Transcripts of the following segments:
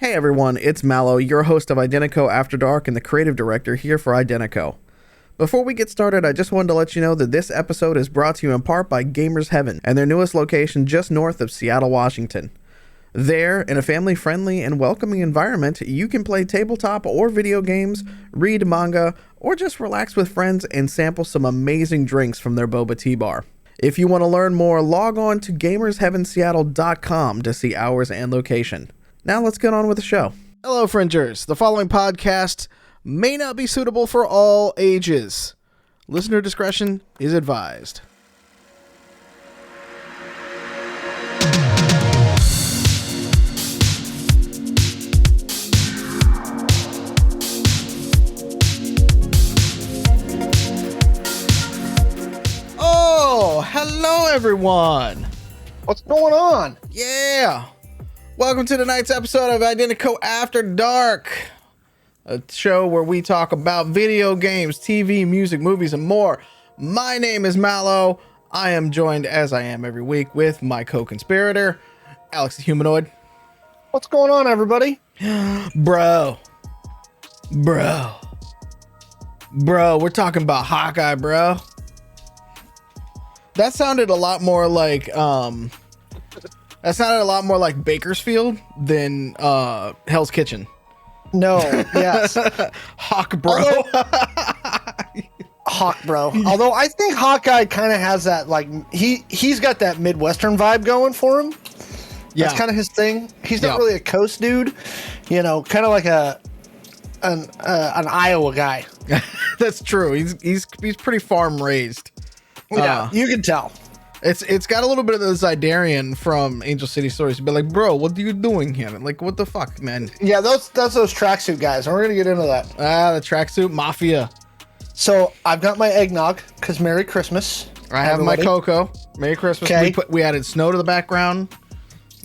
Hey everyone, it's Mallo, your host of IDENTECO After Dark and the creative director here for IDENTECO. Before we get started, I just wanted to let you know that this episode is brought to you in part by Gamers Heaven and their newest location just north of Seattle, Washington. There, in a family-friendly and welcoming environment, you can play tabletop or video games, read manga, or just relax with friends and sample some amazing drinks from their boba tea bar. If you want to learn more, log on to gamersheavenseattle.com to see hours and location. Now let's get on with the show. Hello, Fringers. The following podcast may not be suitable for all ages. Listener discretion is advised. Oh, hello, everyone. What's going on? Yeah. Welcome to tonight's episode of IDENTECO After Dark, a show where we talk about video games, TV, music, movies, and more. My name is Mallo. I am joined, as I am every week, with my co-conspirator, Alex the Humanoid. What's going on, everybody? Bro, we're talking about Hawkeye, bro. That sounded a lot more like, Bakersfield than Hell's Kitchen. No, yes. Hawk, bro. Hawk, bro. Although I think Hawkeye kind of has that, like, he's got that Midwestern vibe going for him. Yeah. That's kind of his thing. He's not really a coast dude, you know, kind of like an Iowa guy. That's true. He's pretty farm raised. Yeah, you can tell. It's got a little bit of the Zidarian from Angel City Stories. But like, bro, what are you doing here? Like, what the fuck, man? Yeah, that's those tracksuit guys, and we're gonna get into that. The tracksuit mafia. So I've got my eggnog because Merry Christmas. I have everybody. My cocoa. Merry Christmas. Okay. We added snow to the background.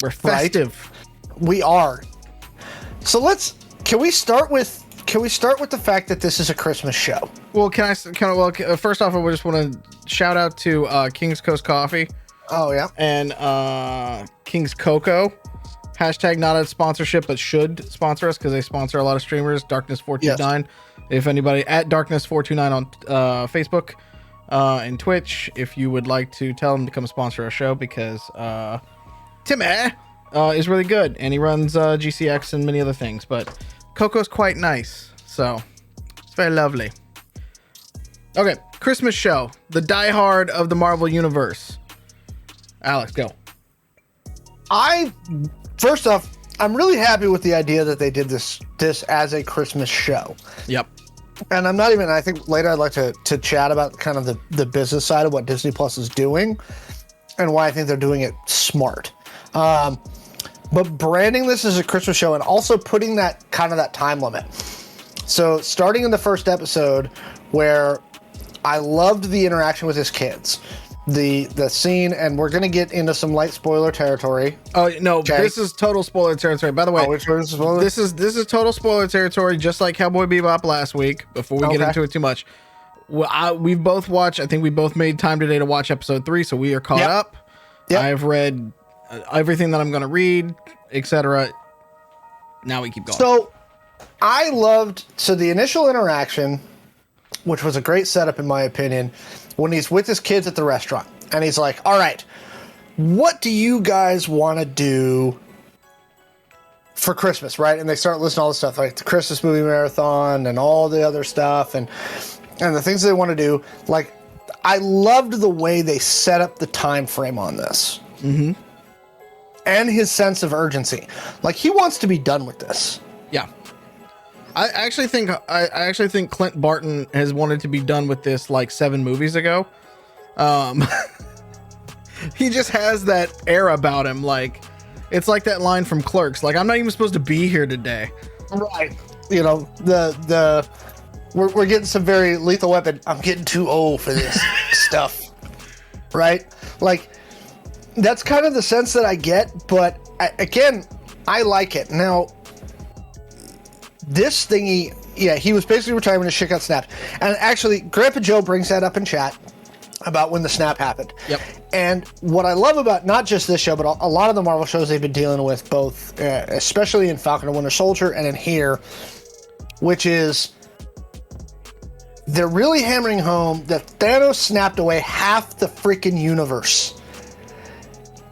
We're festive. Right. We are. So can we start with the fact that this is a Christmas show? Well, first off, I just want to shout out to King's Coast Coffee. Oh, yeah. And King's Cocoa. Hashtag not a sponsorship, but should sponsor us because they sponsor a lot of streamers. Darkness429. Yes. If anybody at Darkness429 on Facebook and Twitch, if you would like to tell them to come sponsor our show because Timmy is really good and he runs GCX and many other things. But Cocoa's quite nice, so it's very lovely. Okay, Christmas show, the Die Hard of the Marvel Universe. Alex, go. First off, I'm really happy with the idea that they did this as a Christmas show. Yep. And I think later I'd like to chat about kind of the business side of what Disney Plus is doing and why I think they're doing it smart. But branding this as a Christmas show and also putting that time limit. So starting in the first episode where I loved the interaction with his kids, the scene, and we're going to get into some light spoiler territory. Oh, no, okay. This is total spoiler territory. By the way, this is total spoiler territory, just like Cowboy Bebop last week, before we get into it too much. Well, we've both watched, I think we both made time today to watch episode 3, so we are caught up. Yep. I've read everything that I'm going to read, etc. Now we keep going. So I loved the initial interaction, which was a great setup in my opinion, when he's with his kids at the restaurant and he's like, all right, what do you guys want to do for Christmas, right? And they start listing all the stuff like the Christmas movie marathon and all the other stuff and the things they want to do. Like, I loved the way they set up the time frame on this. Mm-hmm. And his sense of urgency. Like, he wants to be done with this. Yeah. I actually think Clint Barton has wanted to be done with this like 7 movies ago. He just has that air about him. Like, it's like that line from Clerks. Like, I'm not even supposed to be here today. Right. You know, we're getting some very Lethal Weapon. I'm getting too old for this stuff. Right? Like, that's kind of the sense that I get, but I like it. Now, this thingy, he was basically retiring when his shit got snapped. And actually, Grandpa Joe brings that up in chat. about when the snap happened. Yep. And what I love about not just this show, but a lot of the Marvel shows they've been dealing with, both, especially in Falcon and Winter Soldier and in here, which is they're really hammering home that Thanos snapped away half the freaking universe.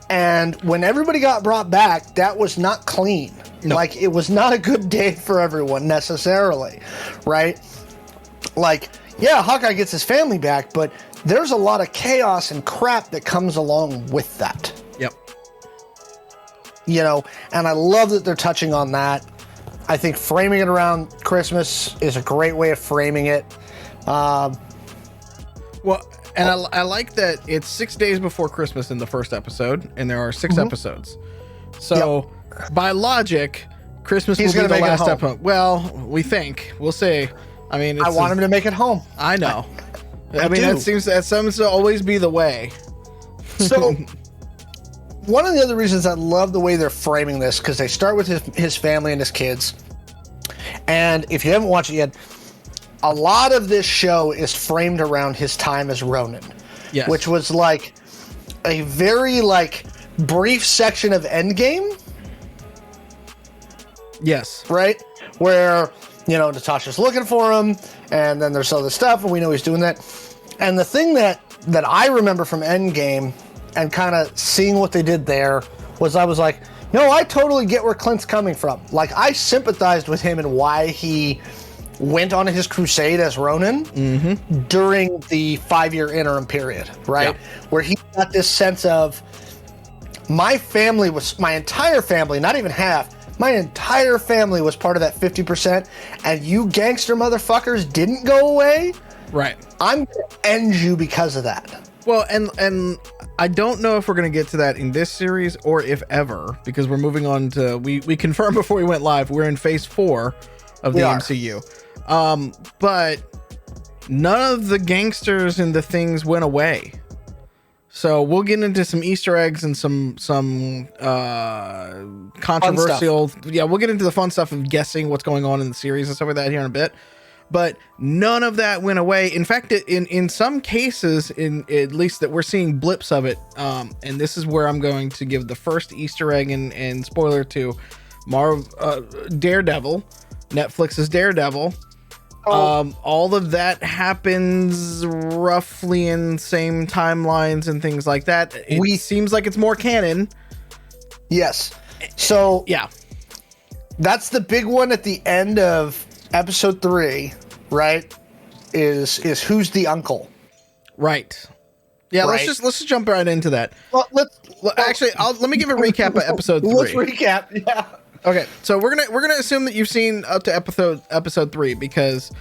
And when everybody got brought back, that was not clean. No. Like, it was not a good day for everyone necessarily, right? Like, yeah, Hawkeye gets his family back, but there's a lot of chaos and crap that comes along with that. Yep. You know, and I love that they're touching on that. I think framing it around Christmas is a great way of framing it. Well, and I like that it's 6 days before Christmas in the first episode, and there are 6 episodes. So, by logic, Christmas will be the last episode. Well, we think. We'll see. I mean, I want him to make it home. I know. I mean, that seems to always be the way. So, one of the other reasons I love the way they're framing this, because they start with his family and his kids. And if you haven't watched it yet, a lot of this show is framed around his time as Ronin. Yes. Which was like a very brief section of Endgame. Yes. Right? Where, you know, Natasha's looking for him, and then there's other stuff, and we know he's doing that. And the thing that I remember from Endgame and kind of seeing what they did there was I was like, no, I totally get where Clint's coming from. Like, I sympathized with him and why he went on his crusade as Ronin during the 5-year interim period, right? Yeah. Where he got this sense of my entire family, not even half, my entire family was part of that 50%, and you gangster motherfuckers didn't go away. Right. I'm going to end you because of that. Well, and I don't know if we're going to get to that in this series or if ever, because we're moving on to, we confirmed before we went live, we're in phase 4 of the MCU. But none of the gangsters and the things went away. So we'll get into some Easter eggs and some controversial. Yeah, we'll get into the fun stuff of guessing what's going on in the series and stuff like that here in a bit. But none of that went away. In fact, in some cases, at least that we're seeing blips of it. And this is where I'm going to give the first Easter egg and spoiler to Daredevil, Netflix's Daredevil. All of that happens roughly in same timelines and things like that. It seems like it's more canon. Yes. So yeah, that's the big one at the end of episode 3, right? Is who's the uncle? Right. Yeah. Right. Let's just jump right into that. Well, let me give a recap of episode 3. Let's recap. Yeah. Okay, so we're gonna assume that you've seen up to episode 3 because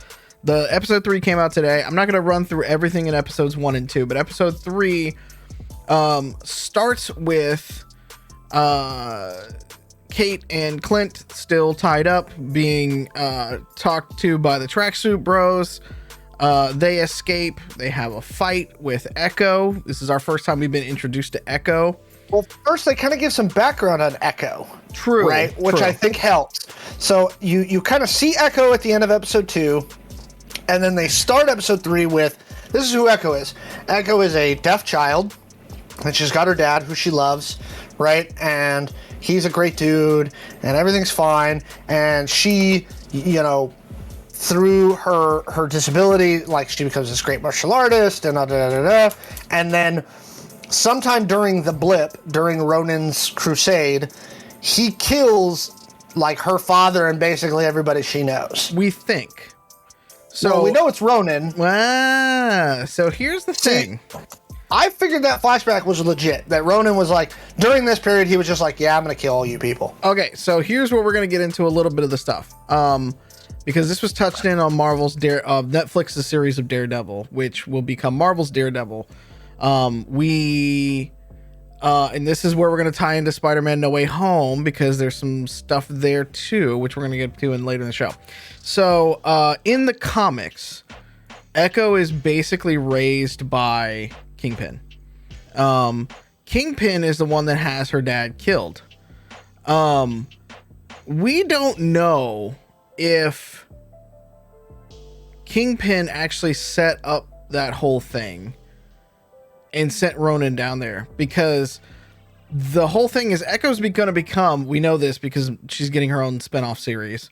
the episode 3 came out today. I'm not gonna run through everything in episodes 1 and 2, but episode 3 starts with Kate and Clint still tied up, being talked to by the tracksuit bros. They escape. They have a fight with Echo. This is our first time we've been introduced to Echo. Well, first they kind of give some background on Echo. True. Right? Which I think helps. So you kind of see Echo at the end of episode 2, and then they start episode 3 with, this is who Echo is. Echo is a deaf child, and she's got her dad, who she loves, right? And he's a great dude, and everything's fine. And she, you know, through her disability, like, she becomes this great martial artist, and and then sometime during the blip, during Ronin's crusade, he kills like her father and basically everybody she knows. We think. So well, we know it's Ronin. So here's the thing. I figured that flashback was legit. That Ronin was like, during this period, he was just like, yeah, I'm going to kill all you people. Okay, so here's where we're going to get into a little bit of the stuff. Because this was touched in on Netflix's series of Daredevil, which will become Marvel's Daredevil. And this is where we're going to tie into Spider-Man No Way Home, because there's some stuff there too, which we're going to get to later in the show. So, in the comics, Echo is basically raised by Kingpin. Kingpin is the one that has her dad killed. We don't know if Kingpin actually set up that whole thing, and sent Ronan down there because the whole thing is Echo's going to become, we know this because she's getting her own spinoff series.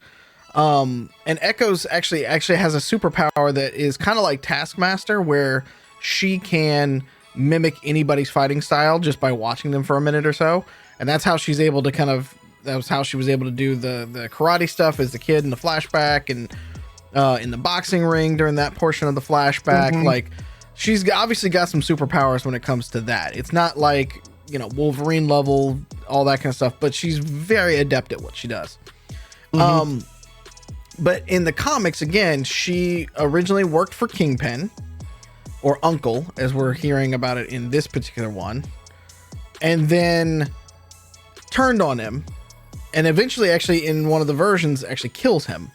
And Echo's actually has a superpower that is kind of like Taskmaster, where she can mimic anybody's fighting style just by watching them for a minute or so. And that's how she's able to that was how she was able to do the karate stuff as the kid in the flashback, and in the boxing ring during that portion of the flashback. Mm-hmm. Like, she's obviously got some superpowers when it comes to that. It's not like, Wolverine level, all that kind of stuff, but she's very adept at what she does. Mm-hmm. But in the comics, again, she originally worked for Kingpin, or Uncle, as we're hearing about it in this particular one, and then turned on him, and eventually, actually, in one of the versions, actually kills him.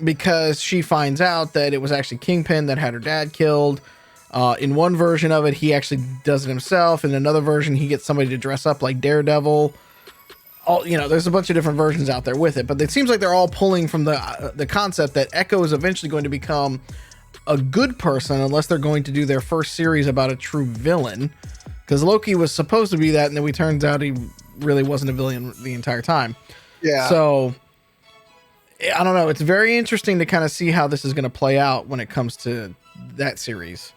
Because she finds out that it was actually Kingpin that had her dad killed. In one version of it, he actually does it himself. In another version, he gets somebody to dress up like Daredevil. There's a bunch of different versions out there with it, but it seems like they're all pulling from the concept that Echo is eventually going to become a good person, unless they're going to do their first series about a true villain. Because Loki was supposed to be that, and then it turns out he really wasn't a villain the entire time. Yeah. So I don't know. It's very interesting to kind of see how this is going to play out when it comes to that series.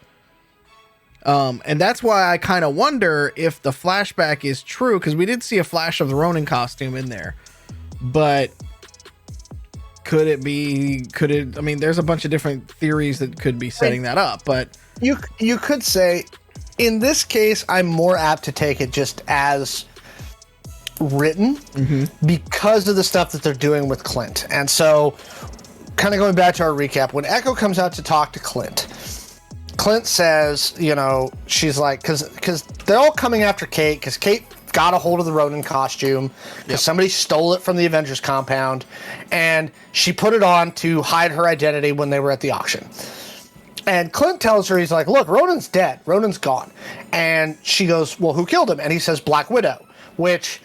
And that's why I kind of wonder if the flashback is true, because we did see a flash of the Ronin costume in there, but could it, I mean, there's a bunch of different theories that could be setting that up, but you could say in this case, I'm more apt to take it just as written, mm-hmm. because of the stuff that they're doing with Clint. And so kind of going back to our recap, when Echo comes out to talk to Clint says, she's like, because they're all coming after Kate, because Kate got a hold of the Ronin costume, because somebody stole it from the Avengers compound, and she put it on to hide her identity when they were at the auction. And Clint tells her, he's like, look, Ronin's dead. Ronin's gone. And she goes, well, who killed him? And he says Black Widow, which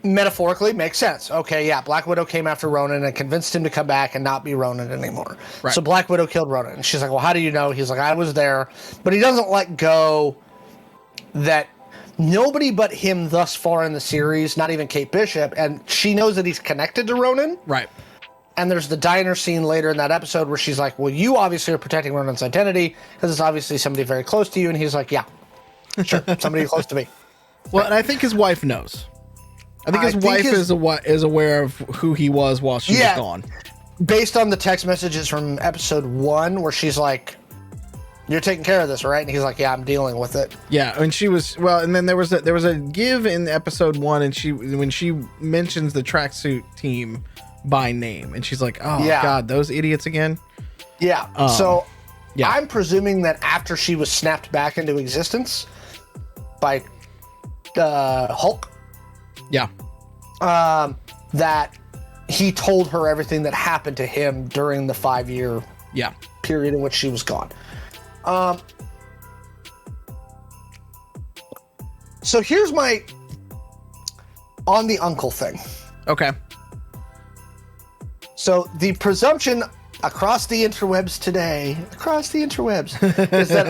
metaphorically makes sense. Okay, yeah, Black Widow came after Ronin and convinced him to come back and not be Ronin anymore. Right. So Black Widow killed Ronin. And she's like, well, how do you know? He's like, I was there. But he doesn't let go that nobody but him thus far in the series, not even Kate Bishop, and she knows that he's connected to Ronin. Right. And there's the diner scene later in that episode where she's like, well, you obviously are protecting Ronin's identity because it's obviously somebody very close to you. And he's like, yeah, sure, somebody close to me. Well, and I think his wife knows. I think his wife is aware of who he was while she was gone. Based on the text messages from episode 1 where she's like, you're taking care of this, right? And he's like, yeah, I'm dealing with it. Yeah, and she was, well, and then there was a give in episode 1, and when she mentions the tracksuit team by name, and she's like, oh God, those idiots again. Yeah. I'm presuming that after she was snapped back into existence by Hulk. Yeah. That he told her everything that happened to him during the 5-year period in which she was gone. So here's my on the uncle thing. Okay. So the presumption across the interwebs today, is that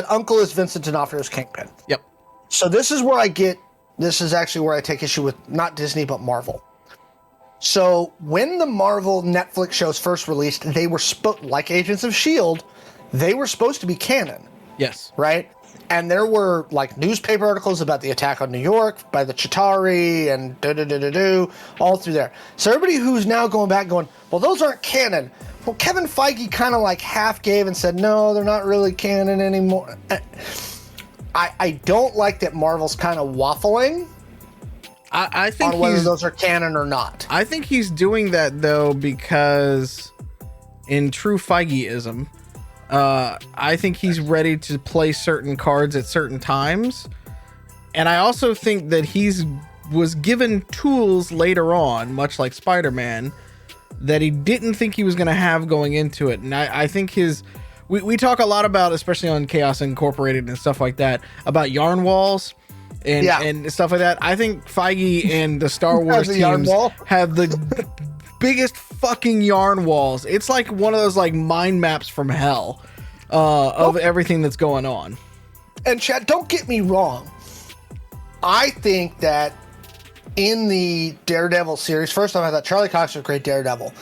uncle is Vincent D'Onofrio's Kingpin. Yep. So this is actually where I take issue with not Disney, but Marvel. So when the Marvel Netflix shows first released, they were like Agents of S.H.I.E.L.D., they were supposed to be canon. Yes. Right? And there were like newspaper articles about the attack on New York by the Chitauri and all through there. So everybody who's now going back going, well, those aren't canon. Well, Kevin Feige kind of like half gave and said, no, they're not really canon anymore. I don't like that Marvel's kind of waffling I think on whether those are canon or not. I think he's doing that, though, because in true Feigeism, I think he's ready to play certain cards at certain times. And I also think that was given tools later on, much like Spider-Man, that he didn't think he was going to have going into it. And I think we talk a lot about, especially on Chaos Incorporated and stuff like that, about yarn walls and stuff like that. I think Feige and the Star Wars teams have the biggest fucking yarn walls. It's like one of those like mind maps from hell. of everything that's going on. And Chad, don't get me wrong. I think that in the Daredevil series, first off, I thought Charlie Cox was a great Daredevil.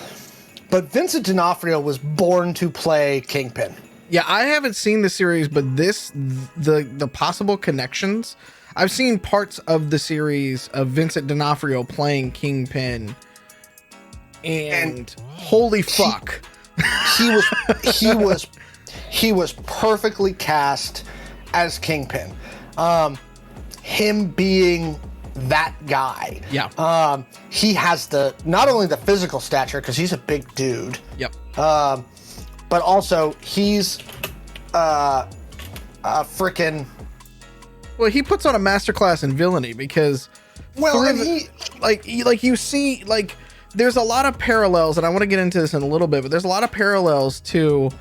But Vincent D'Onofrio was born to play Kingpin. Yeah, I haven't seen the series, but the possible connections. I've seen parts of the series of Vincent D'Onofrio playing Kingpin, and holy fuck, he was perfectly cast as Kingpin. Him being that guy. Yeah. He has not only the physical stature, because he's a big dude. Yep. But also he's a freaking. Well, he puts on a masterclass in villainy because. Well, and you see, like, there's a lot of parallels, and I want to get into this in a little bit, but there's a lot of parallels to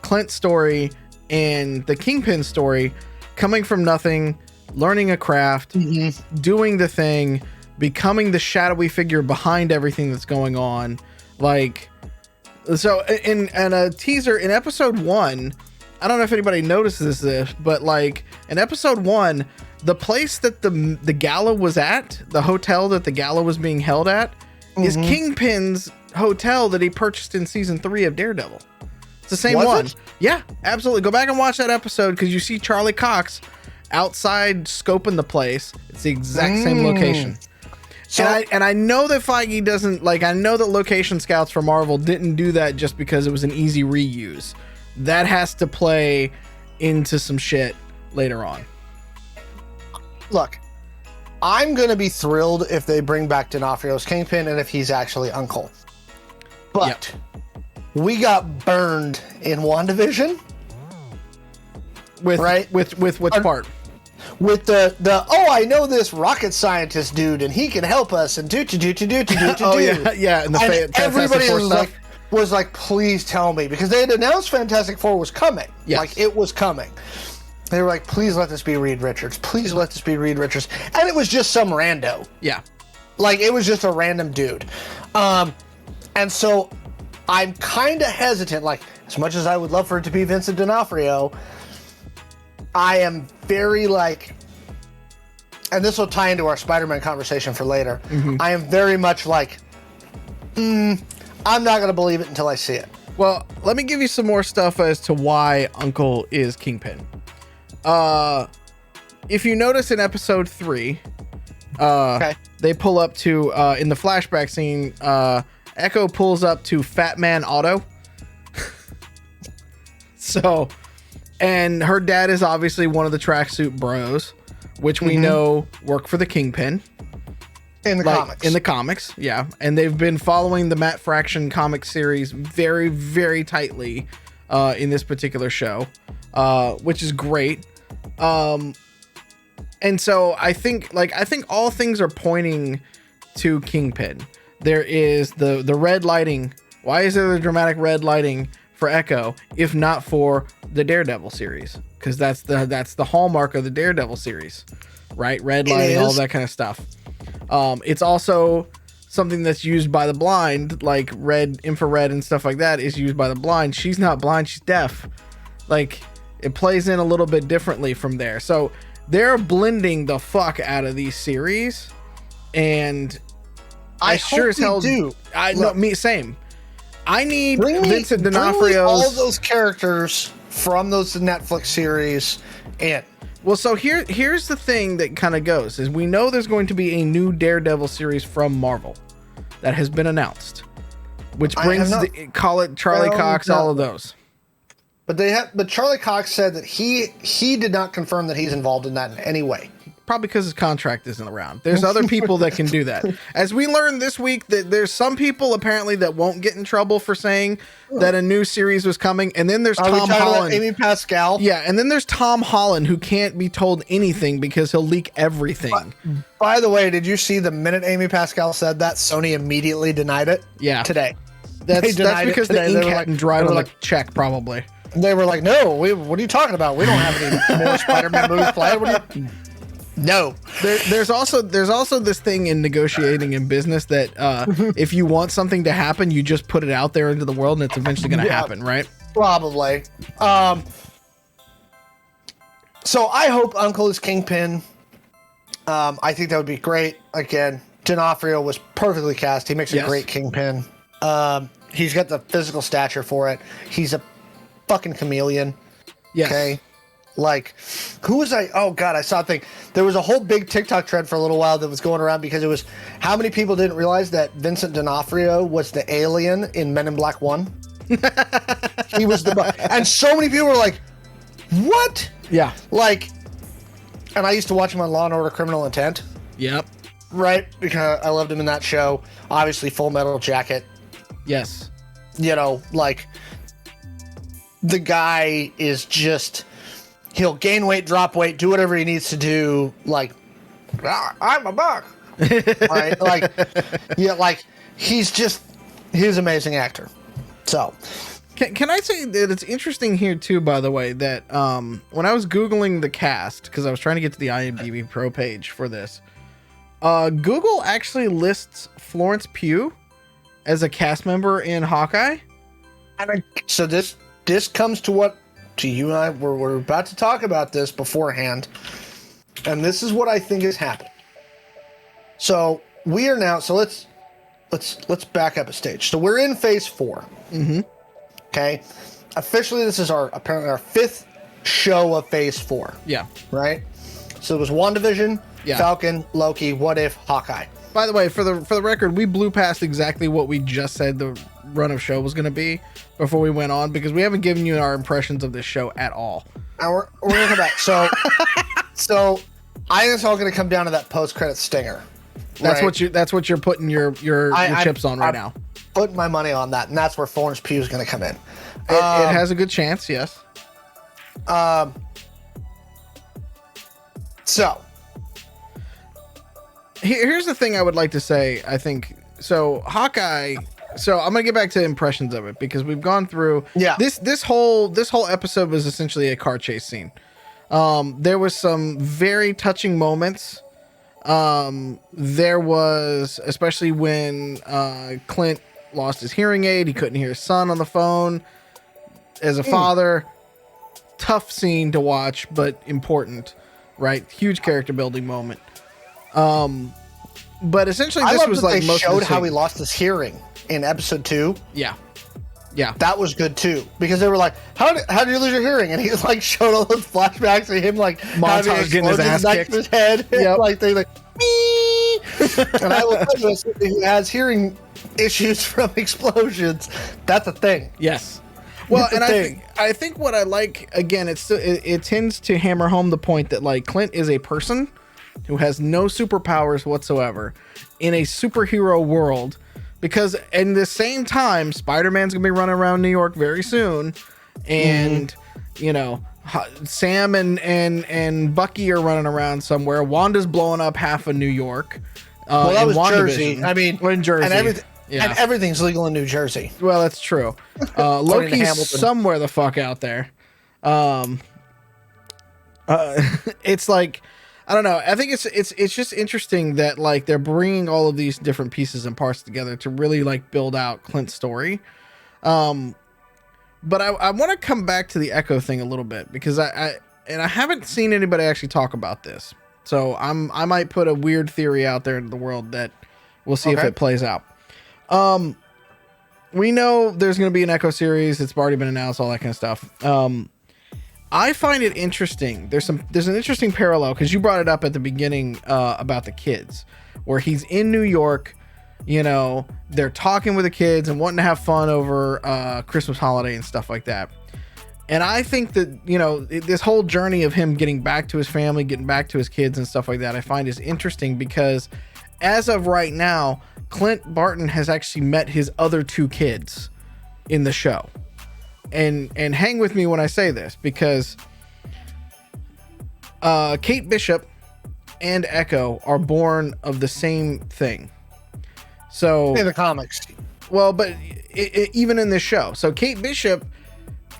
Clint's story and the Kingpin story, coming from nothing, learning a craft, doing the thing, becoming the shadowy figure behind everything that's going on. Like, so in a teaser in episode 1, I don't know if anybody notices this, but like in episode 1, the place that the gala was at, the hotel that the gala was being held at, is Kingpin's hotel that he purchased in season 3 of Daredevil. It's the same one. Yeah, absolutely. Go back and watch that episode because you see Charlie Cox outside scoping the place. It's the exact same location. So, and I know that Feige doesn't, like, I know that location scouts for Marvel didn't do that just because it was an easy reuse. That has to play into some shit later on. Look, I'm going to be thrilled if they bring back D'Onofrio's Kingpin and if he's actually Uncle. But we got burned in WandaVision. With which part? With the I know this rocket scientist dude and he can help us and do. Oh yeah, and everybody was like, please tell me, because they had announced Fantastic Four was coming. Yes. Like, it was coming. They were like, please let this be Reed Richards. Please let this be Reed Richards. And it was just some rando. Yeah. Like, it was just a random dude. And so I'm kind of hesitant. Like, as much as I would love for it to be Vincent D'Onofrio, I am very like, and this will tie into our Spider-Man conversation for later. I am very much like, I'm not going to believe it until I see it. Well, let me give you some more stuff as to why Uncle is Kingpin. If you notice in episode 3, they pull up to, in the flashback scene, Echo pulls up to Fat Man Auto. So, and her dad is obviously one of the tracksuit bros, which we know work for the Kingpin. In the comics. In the comics, yeah. And they've been following the Matt Fraction comic series very, very tightly in this particular show, which is great. And so I think all things are pointing to Kingpin. There is the red lighting. Why is there the dramatic red lighting for Echo, if not for the Daredevil series? Because that's the hallmark of the Daredevil series, right? Red lighting, all that kind of stuff. It's also something that's used by the blind, like red, infrared, and stuff like that is used by the blind. She's not blind, she's deaf. Like, it plays in a little bit differently from there. So they're blending the fuck out of these series, and I sure as hell do. Same. I need Vincent D'Onofrio's all those characters from those Netflix series in. Well, so here's the thing that kind of goes is we know there's going to be a new Daredevil series from Marvel that has been announced, which brings call it Charlie Cox, all of those. But Charlie Cox said that he did not confirm that he's involved in that in any way. Probably because his contract isn't around. There's other people that can do that. As we learned this week, that there's some people apparently that won't get in trouble for saying that a new series was coming. And then there's Tom Holland. Amy Pascal? Yeah, and then there's Tom Holland, who can't be told anything because he'll leak everything. By the way, did you see the minute Amy Pascal said that, Sony immediately denied it? Yeah. Today. That's because the ink hadn't dried on the check, probably. They were like, no, what are you talking about? We don't have any more Spider-Man movies planned. No. There's also this thing in negotiating in business that if you want something to happen, you just put it out there into the world and it's eventually going to happen, right? Probably. So I hope Uncle is Kingpin. I think that would be great. Again, D'Onofrio was perfectly cast. He makes a great Kingpin. He's got the physical stature for it. He's a fucking chameleon. Yes. Okay. Like, who was I? Oh God, I saw a thing. There was a whole big TikTok trend for a little while that was going around because it was how many people didn't realize that Vincent D'Onofrio was the alien in Men in Black 1? He was and so many people were like, what? Yeah. Like, and I used to watch him on Law and Order Criminal Intent. Yep. Right? Because I loved him in that show. Obviously, Full Metal Jacket. Yes. You know, like, the guy is just, he'll gain weight, drop weight, do whatever he needs to do. Like, I'm a buck. Right? Like, yeah, like, he's an amazing actor. So, can I say that it's interesting here too, by the way, that when I was Googling the cast, because I was trying to get to the IMDb Pro page for this, Google actually lists Florence Pugh as a cast member in Hawkeye. So this comes to you and I, we're about to talk about this beforehand, and this is what I think has happened. So we are now, so let's back up a stage. So we're in phase 4. Mm-hmm. Okay. Officially, this is apparently our 5th show of phase 4. Yeah. Right? So it was WandaVision, Falcon, Loki, What If, Hawkeye. By the way, for the record, we blew past exactly what we just said the run of show was going to be before we went on, because we haven't given you our impressions of this show at all. And we're going to come back. So I think it's all going to come down to that post-credit stinger. That's right? That's what you're putting your chips on right now. Putting my money on that, and that's where Florence Pugh is going to come in. It has a good chance, yes. So here's the thing I would like to say. I think so. Hawkeye. So I'm gonna get back to impressions of it, because we've gone through. Yeah. This whole episode was essentially a car chase scene. There was some very touching moments. There was, especially when Clint lost his hearing aid. He couldn't hear his son on the phone. As a father, tough scene to watch, but important, right? Huge character building moment. But essentially, this was like they showed how he lost his hearing in episode 2. Yeah. That was good too, because they were like, "How did you lose your hearing?" And he like showed all those flashbacks of him like Montage getting his ass kicked to his head. Yep. Like they like, me. And I will tell you, as somebody who has hearing issues from explosions, that's a thing. Yes. Well, and I think what I like, again, it tends to hammer home the point that like Clint is a person who has no superpowers whatsoever in a superhero world. Because in the same time, Spider-Man's gonna be running around New York very soon, and you know, Sam and Bucky are running around somewhere. Wanda's blowing up half of New York. Well, that was Jersey. I mean, in Jersey, and everything's legal in New Jersey. Well, that's true. Loki's somewhere the fuck out there. It's like, I don't know. I think it's just interesting that like they're bringing all of these different pieces and parts together to really like build out Clint's story. But I want to come back to the Echo thing a little bit, because I haven't seen anybody actually talk about this. So I might put a weird theory out there into the world that we'll see if it plays out. We know there's going to be an Echo series. It's already been announced, all that kind of stuff. I find it interesting. There's an interesting parallel, because you brought it up at the beginning about the kids, where he's in New York, you know, they're talking with the kids and wanting to have fun over Christmas holiday and stuff like that. And I think that, you know, this whole journey of him getting back to his family, getting back to his kids and stuff like that, I find is interesting, because as of right now, Clint Barton has actually met his other 2 kids in the show. And hang with me when I say this, because Kate Bishop and Echo are born of the same thing. So in the comics, well, but even in this show, so Kate Bishop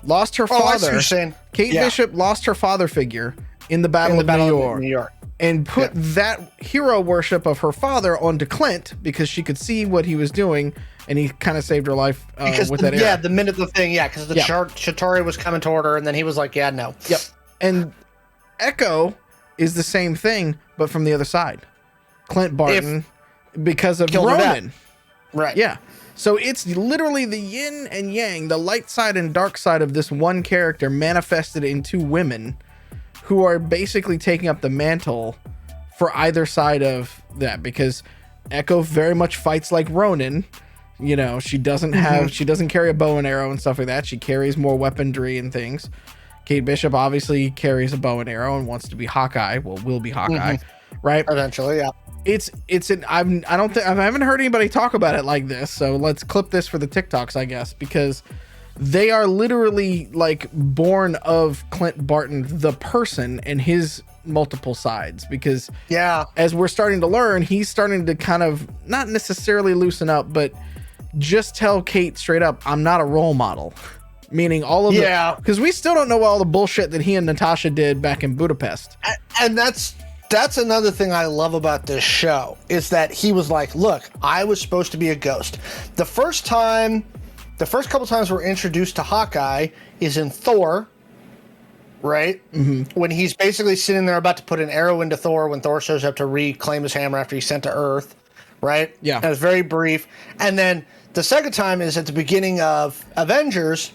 lost her father. I see what you're saying. Kate Bishop lost her father figure in the Battle of New York. and put that hero worship of her father onto Clint because she could see what he was doing, and he kind of saved her life with that arrow. The minute the thing, because the Chitauri was coming toward her, and then he was like, yeah, no. Yep. And Echo is the same thing, but from the other side. Clint Barton, because of Ronan. Right. Yeah. So it's literally the yin and yang, the light side and dark side of this one character manifested in two women who are basically taking up the mantle for either side of that, because Echo very much fights like Ronan. You know, she doesn't carry a bow and arrow and stuff like that. She carries more weaponry and things. Kate Bishop obviously carries a bow and arrow and wants to be Hawkeye. Well, will be Hawkeye, right? Eventually, yeah. I haven't heard anybody talk about it like this. So let's clip this for the TikToks, I guess, because they are literally like born of Clint Barton, the person, and his multiple sides, because as we're starting to learn, he's starting to kind of not necessarily loosen up, but just tell Kate straight up, I'm not a role model. Meaning all of because we still don't know all the bullshit that he and Natasha did back in Budapest. And that's another thing I love about this show, is that he was like, look, I was supposed to be a ghost. The first couple times we're introduced to Hawkeye is in Thor, right? When he's basically sitting there about to put an arrow into Thor when Thor shows up to reclaim his hammer after he's sent to Earth, right? Yeah. And it's very brief. And then the second time is at the beginning of Avengers,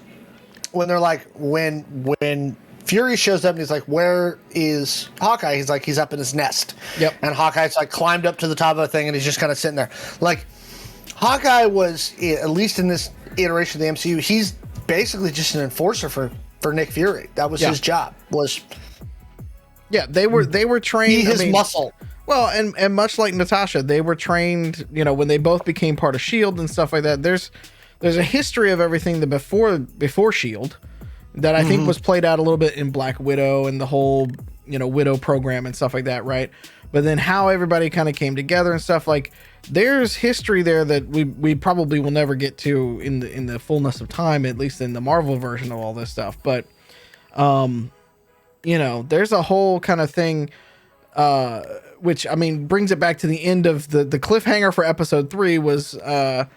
when they're like, when Fury shows up and he's like, where is Hawkeye? He's like, he's up in his nest. Yep. And Hawkeye's like climbed up to the top of the thing and he's just kind of sitting there. Like, Hawkeye was, at least in this iteration of the MCU, he's basically just an enforcer for Nick Fury. That was his job. They were trained. His muscle. Well, and much like Natasha, they were trained, you know, when they both became part of S.H.I.E.L.D. and stuff like that. There's a history of everything that before S.H.I.E.L.D. that I think was played out a little bit in Black Widow and the whole, you know, Widow program and stuff like that, right? But then how everybody kind of came together and stuff, like, there's history there that we probably will never get to in the fullness of time, at least in the Marvel version of all this stuff. But, you know, there's a whole kind of thing, which, I mean, brings it back to the end of the cliffhanger for episode 3 was, the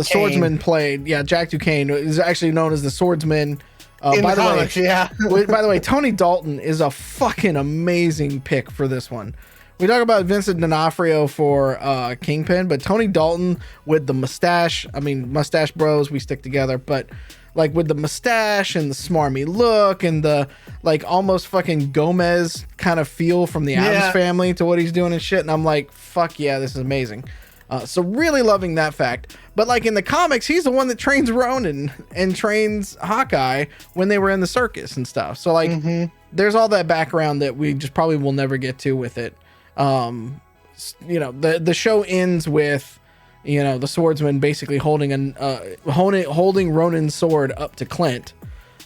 swordsman played, Jack Duquesne is actually known as the swordsman. By the way, Tony Dalton is a fucking amazing pick for this one. We talk about Vincent D'Onofrio for Kingpin, but Tony Dalton with the mustache. I mean, mustache bros, we stick together, but like with the mustache and the smarmy look and the like almost fucking Gomez kind of feel from the Addams Family to what he's doing and shit. And I'm like, fuck yeah, this is amazing. So really loving that fact. But like in the comics, he's the one that trains Ronan and trains Hawkeye when they were in the circus and stuff. So like there's all that background that we just probably will never get to with it. You know, the show ends with, you know, the swordsman basically holding Ronan's sword up to Clint.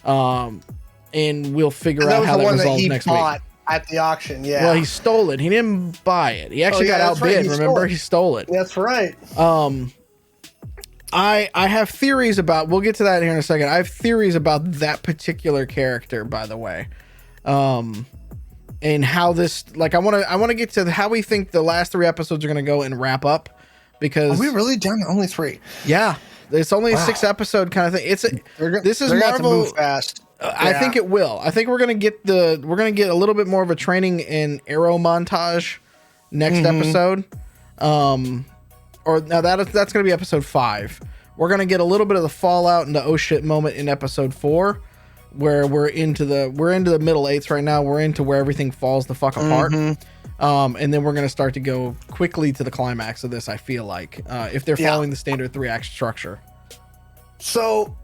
And we'll figure out how that resolves next week. At the auction, Well, he stole it. He didn't buy it. He actually got outbid. Remember, he stole it. That's right. I have theories about. We'll get to that here in a second. I have theories about that particular character, by the way, and how this. Like, I want to get to how we think the last 3 episodes are going to go and wrap up, because are we really done only 3? Yeah, it's only a 6 episode kind of thing. This is Marvel. To move fast. I think it will. I think we're gonna get a little bit more of a training and arrow montage next episode. Or now that's gonna be episode 5. We're gonna get a little bit of the fallout and the oh shit moment in episode 4, where we're into the middle 8s right now. We're into where everything falls the fuck apart. And then we're gonna start to go quickly to the climax of this. I feel like if they're following the standard 3-act structure. So.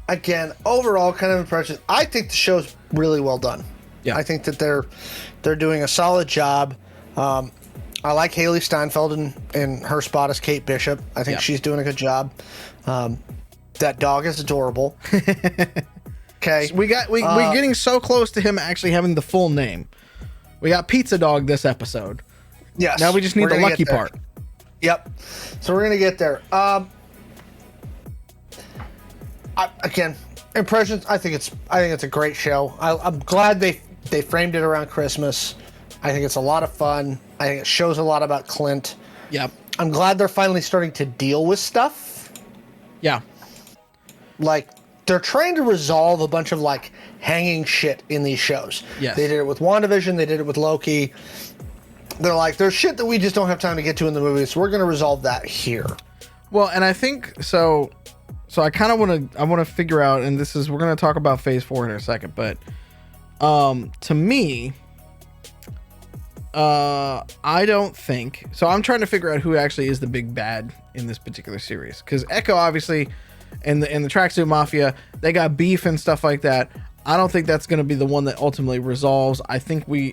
Again, overall kind of impression. I think the show's really well done. Yeah. I think that they're doing a solid job. I like Haley Steinfeld in her spot as Kate Bishop. I think she's doing a good job. That dog is adorable. Okay. We're getting so close to him actually having the full name. We got Pizza Dog this episode. Yes. Now we just need the lucky part. Yep. So we're going to get there. Again, Impressions. I think it's a great show. I'm glad they framed it around Christmas. I think it's a lot of fun. I think it shows a lot about Clint. Yep. I'm glad they're finally starting to deal with stuff. Yeah. Like, they're trying to resolve a bunch of, like, hanging shit in these shows. Yes. They did it with WandaVision. They did it with Loki. They're like, there's shit that we just don't have time to get to in the movie, so we're going to resolve that here. Well, and I think, so I kind of want to figure out, and we're going to talk about Phase 4 in a second, but to me, I don't think so. I'm trying to figure out who actually is the big bad in this particular series, because Echo, obviously, and the Tracksuit Mafia, they got beef and stuff like that. I don't think that's going to be the one that ultimately resolves. I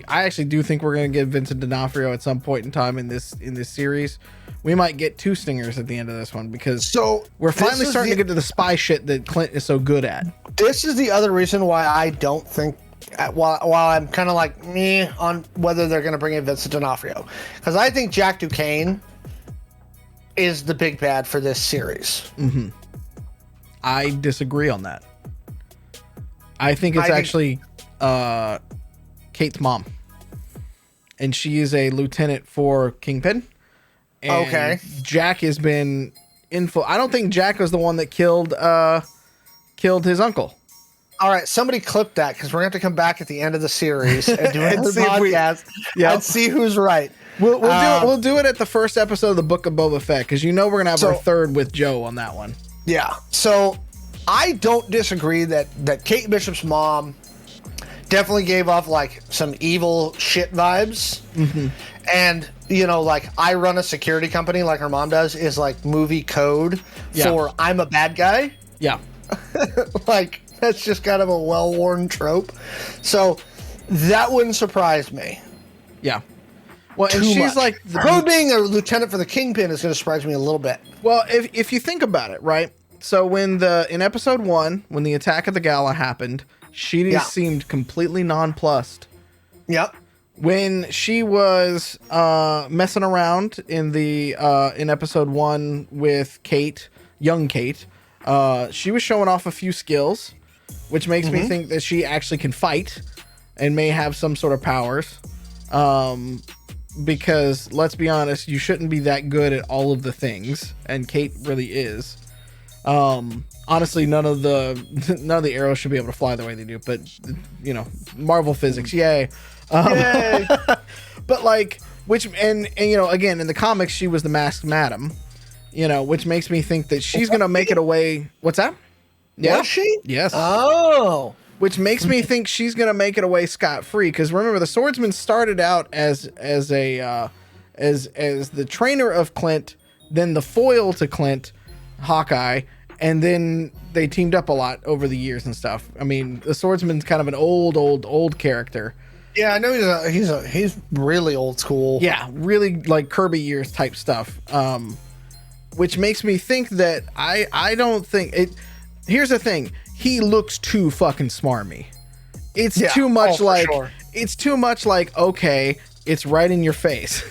actually do think we're going to get Vincent D'Onofrio at some point in time in this series. We might get 2 stingers at the end of this one, because we're finally starting to get to the spy shit that Clint is so good at. This is the other reason why I don't think, while I'm kind of like me on whether they're going to bring in Vincent D'Onofrio, because I think Jack Duquesne is the big bad for this series. Mm-hmm. I disagree on that. I think it's actually Kate's mom, and she is a lieutenant for Kingpin. And okay. Jack has been I don't think Jack was the one that killed his uncle. All right, somebody clip that, because we're going to have to come back at the end of the series and do another podcast and see who's right. We'll do it at the first episode of the Book of Boba Fett, because we're going to have our third with Joe on that one. Yeah. So I don't disagree that Kate Bishop's mom definitely gave off like some evil shit vibes. Mm-hmm. And, like, I run a security company like her mom does is like movie code for I'm a bad guy. Yeah. Like, that's just kind of a well-worn trope. So that wouldn't surprise me. Yeah. Well, and she's like... Her being a lieutenant for the Kingpin is going to surprise me a little bit. Well, if you think about it, right? So in episode 1, when the attack at the gala happened, she seemed completely nonplussed. Yep. When she was messing around in episode 1 with Kate, young Kate, she was showing off a few skills, which makes me think that she actually can fight and may have some sort of powers. Because let's be honest, you shouldn't be that good at all of the things, and Kate really is. Honestly, none of the arrows should be able to fly the way they do, but Marvel physics, yay. Yay. But like, again, in the comics, she was the Masked Madam, which makes me think that she's gonna make it away. What's that? Yeah. Was she? Yes. Oh. Which makes me think she's gonna make it away scot-free, because remember, the Swordsman started out as the trainer of Clint, then the foil to Clint, Hawkeye, and then they teamed up a lot over the years and stuff. I mean, the Swordsman's kind of an old character. Yeah, I know he's really old school. Yeah, really like Kirby years type stuff. Which makes me think that I don't think it. Here's the thing: he looks too fucking smarmy. It's too much it's too much like, okay, it's right in your face.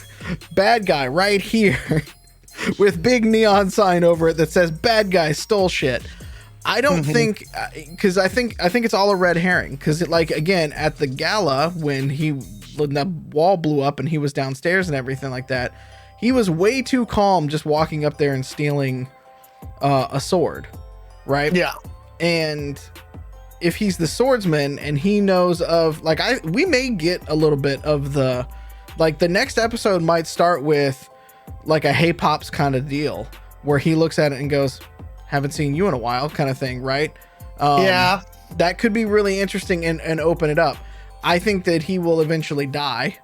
Bad guy right here with big neon sign over it that says "Bad guy stole shit." I don't think, because I think it's all a red herring, because again, at the gala, when the wall blew up and he was downstairs and everything like that, he was way too calm just walking up there and stealing a sword, right? Yeah. And if he's the swordsman and he knows of, we may get a little bit of the next episode might start with like a Hey Pops kind of deal, where he looks at it and goes, haven't seen you in a while kind of thing, right? Yeah. That could be really interesting and open it up. I think that he will eventually die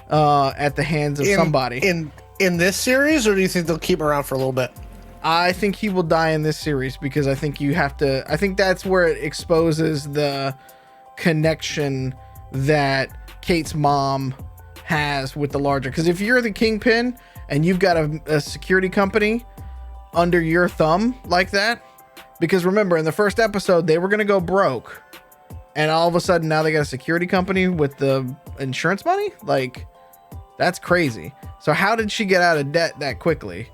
at the hands of somebody. In this series, or do you think they'll keep him around for a little bit? I think he will die in this series, because I think I think that's where it exposes the connection that Kate's mom has with the larger. Because if you're the Kingpin and you've got a security company under your thumb like that, because remember, in the first episode they were going to go broke, and all of a sudden now they got a security company with the insurance money. Like, that's crazy. So how did she get out of debt that quickly?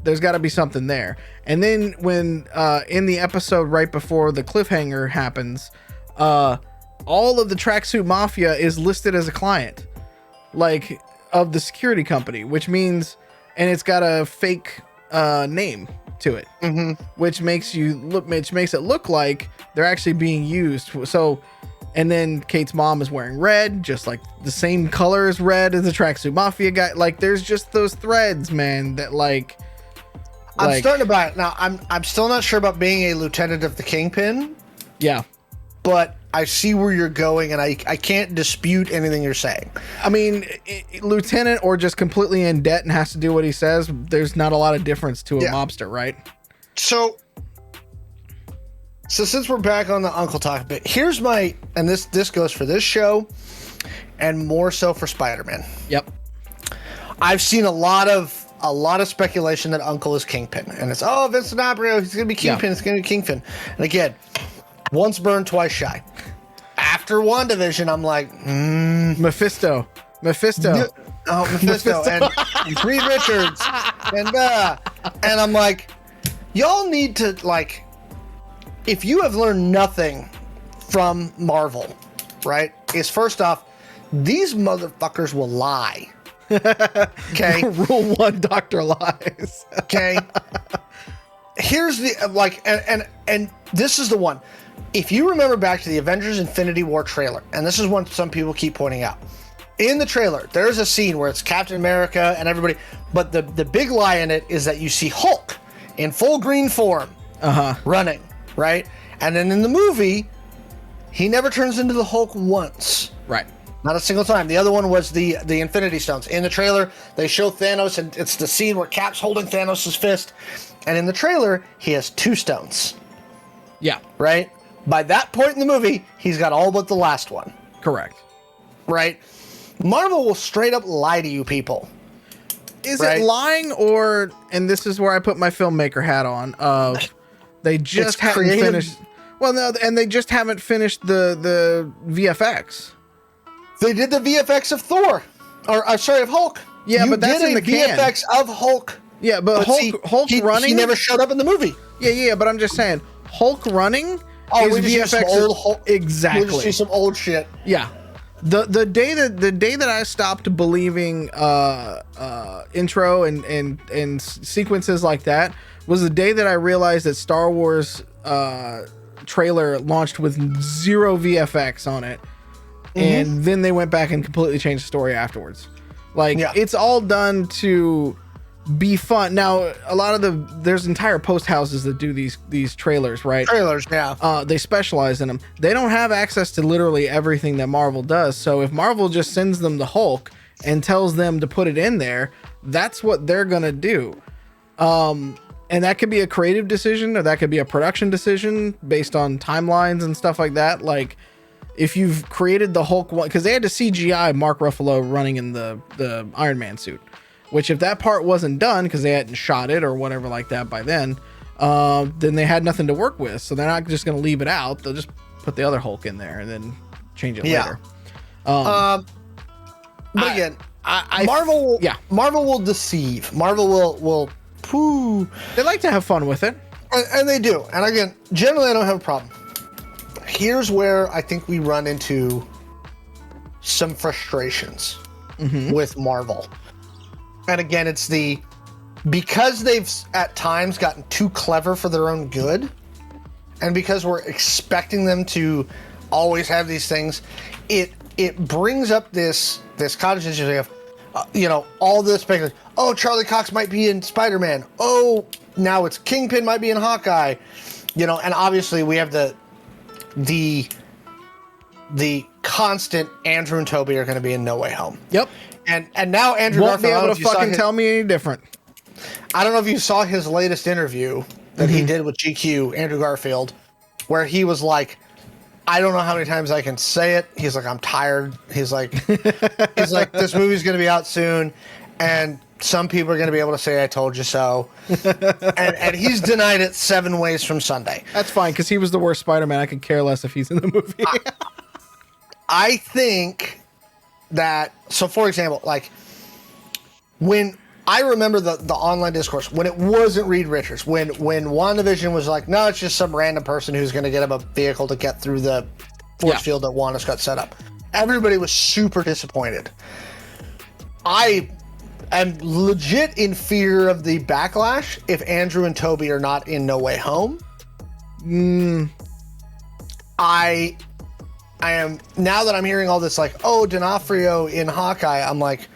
there's got to be something there. And then when in the episode right before the cliffhanger happens, all of the Tracksuit Mafia is listed as a client, like, of the security company, which means, and it's got a fake name to it, which makes it look like they're actually being used. So, and then Kate's mom is wearing red, just like the same color as red as the Tracksuit Mafia guy. Like, there's just those threads, man, that like I'm starting to buy it now. I'm still not sure about being a lieutenant of the Kingpin. Yeah, but I see where you're going, and I can't dispute anything you're saying. I mean, lieutenant or just completely in debt and has to do what he says. There's not a lot of difference to a mobster, right? So since we're back on the uncle talk bit, here's my, and this goes for this show, and more so for Spider-Man. Yep. I've seen a lot of speculation that Uncle is Kingpin, and it's Vincent D'Onofrio, he's gonna be Kingpin, it's gonna be Kingpin, and again, once burned, twice shy. After WandaVision, I'm like, Mephisto. Mephisto, and Reed Richards, and I'm like, y'all need to, like, if you have learned nothing from Marvel, right, is first off, these motherfuckers will lie. Okay. Rule 1, Doctor lies. Okay. Here's the, like, and this is the one. If you remember back to the Avengers Infinity War trailer, and this is one some people keep pointing out, in the trailer, there's a scene where it's Captain America and everybody, but the big lie in it is that you see Hulk in full green form running, right? And then in the movie, he never turns into the Hulk once. Right. Not a single time. The other one was the Infinity Stones. In the trailer, they show Thanos, and it's the scene where Cap's holding Thanos' fist. And in the trailer, he has 2 stones. Yeah. Right? By that point in the movie, he's got all but the last one. Correct. Right? Marvel will straight up lie to you people. Is it lying, or, and this is where I put my filmmaker hat on, of they just haven't finished. Well, no, and they just haven't finished the VFX. They did the VFX of Thor, or sorry, of Hulk. Yeah, but that's in the VFX of Hulk. Yeah, but Hulk running. He never showed up in the movie. Yeah, but I'm just saying, Hulk running. We just VFX see some old Hulk. Exactly. We just see some old shit. Yeah. The day that I stopped believing intro and sequences like that was the day that I realized that Star Wars trailer launched with 0 VFX on it, and then they went back and completely changed the story afterwards. Like, it's all done to be fun. Now, a lot of there's entire post houses that do these trailers, right? Trailers, yeah. They specialize in them. They don't have access to literally everything that Marvel does. So if Marvel just sends them the Hulk and tells them to put it in there, that's what they're gonna do. And that could be a creative decision, or that could be a production decision based on timelines and stuff like that. Like, if you've created the Hulk one, because they had to CGI Mark Ruffalo running in the Iron Man suit. Which, if that part wasn't done because they hadn't shot it or whatever like that by then they had nothing to work with. So they're not just going to leave it out. They'll just put the other Hulk in there and then change it later. But again, Marvel will deceive. Marvel will They like to have fun with it. And they do. And again, generally I don't have a problem. Here's where I think we run into some frustrations with Marvel. And again, it's because they've at times gotten too clever for their own good, and because we're expecting them to always have these things, it brings up this cottage industry of, all this speculation. Oh, Charlie Cox might be in Spider-Man. Oh, now it's Kingpin might be in Hawkeye. And obviously we have the constant Andrew and Toby are going to be in No Way Home. Yep. And now Andrew won't Garfield, be able to fucking tell me any different. I don't know if you saw his latest interview that he did with GQ, Andrew Garfield, where he was like, I don't know how many times I can say it. He's like, I'm tired. He's like, this movie's going to be out soon, and some people are going to be able to say I told you so. and he's denied it 7 ways from Sunday. That's fine, because he was the worst Spider-Man. I could care less if he's in the movie. I think that, so for example, like, when I remember the online discourse when it wasn't Reed Richards, when WandaVision was like, no, it's just some random person who's going to get him a vehicle to get through the force field that Wanda's got set up. Everybody was super disappointed. I am legit in fear of the backlash if Andrew and Toby are not in No Way Home. I am, now that I'm hearing all this, like, oh, D'Onofrio in Hawkeye, I'm like,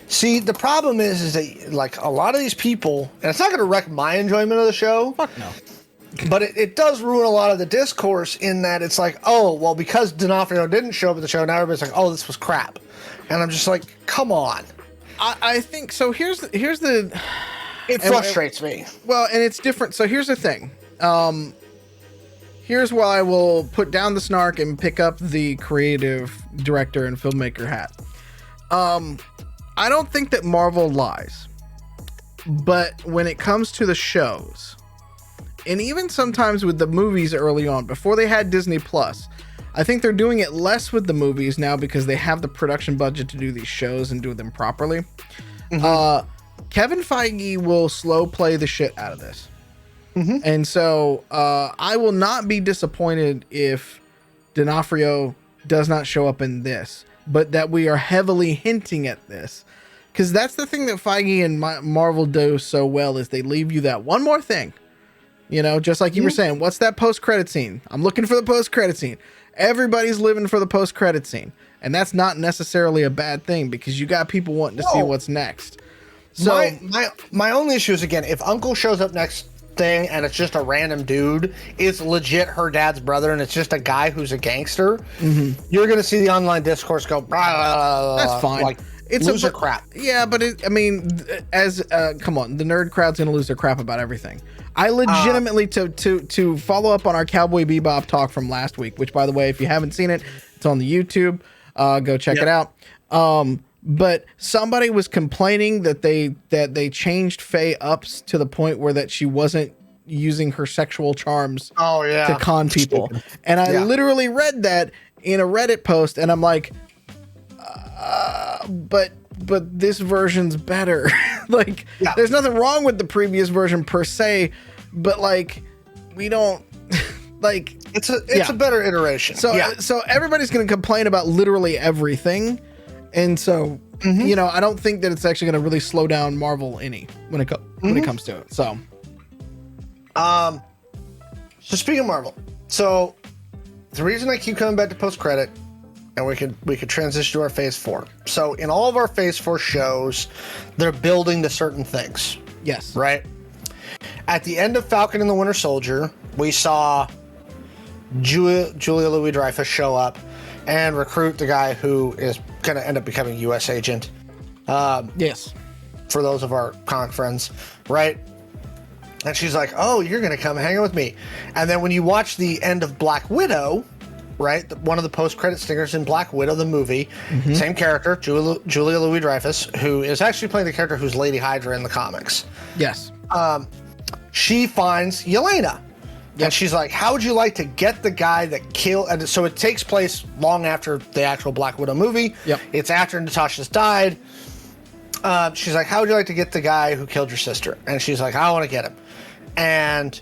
see, the problem is that, like, a lot of these people, and it's not going to wreck my enjoyment of the show. Fuck no. But it does ruin a lot of the discourse in that it's like, oh, well, because D'Onofrio didn't show up at the show, now everybody's like, oh, this was crap. And I'm just like, come on. I think, so here's the... It frustrates me. Well, and it's different. So here's the thing. Here's why I will put down the snark and pick up the creative director and filmmaker hat. I don't think that Marvel lies. But when it comes to the shows, and even sometimes with the movies early on, before they had Disney Plus, I think they're doing it less with the movies now because they have the production budget to do these shows and do them properly. Kevin Feige will slow play the shit out of this. And so I will not be disappointed if D'Onofrio does not show up in this, but that we are heavily hinting at this. Because that's the thing that Feige and Marvel do so well, is they leave you that one more thing. You know, just like you were saying, what's that post-credit scene? I'm looking for the post-credit scene. Everybody's living for the post-credit scene. And that's not necessarily a bad thing, because you got people wanting to see what's next. So my only issue is, again, if Uncle shows up next thing and it's just a random dude, it's legit her dad's brother and it's just a guy who's a gangster, you're going to see the online discourse go, that's fine. Like, it's loser crap. Yeah, but I mean, as come on, the nerd crowd's gonna lose their crap about everything. I legitimately to follow up on our Cowboy Bebop talk from last week, which, by the way, if you haven't seen it, it's on the YouTube. Go check it out. But somebody was complaining that they changed Faye Ups to the point where that she wasn't using her sexual charms to con people, and I literally read that in a Reddit post, and I'm like, but this version's better. Like, there's nothing wrong with the previous version per se, but like, we don't like, it's a better iteration. So everybody's going to complain about literally everything. And so, you know, I don't think that it's actually going to really slow down Marvel any when it comes to it. So speaking of Marvel, so the reason I keep coming back to post credit, and we could transition to our Phase 4. So in all of our Phase 4 shows, they're building to certain things. Yes. Right? At the end of Falcon and the Winter Soldier, we saw Julia Louis-Dreyfus show up and recruit the guy who is going to end up becoming a U.S. agent. Yes. For those of our comic friends, right? And she's like, oh, you're going to come hang out with me. And then when you watch the end of Black Widow, right, one of the post-credit stingers in Black Widow, the movie, same character, Julia Louis-Dreyfus, who is actually playing the character who's Lady Hydra in the comics. Yes. She finds Yelena. And she's like, how would you like to get the guy that killed... And so it takes place long after the actual Black Widow movie. Yep. It's after Natasha's died. She's like, how would you like to get the guy who killed your sister? And she's like, I want to get him. And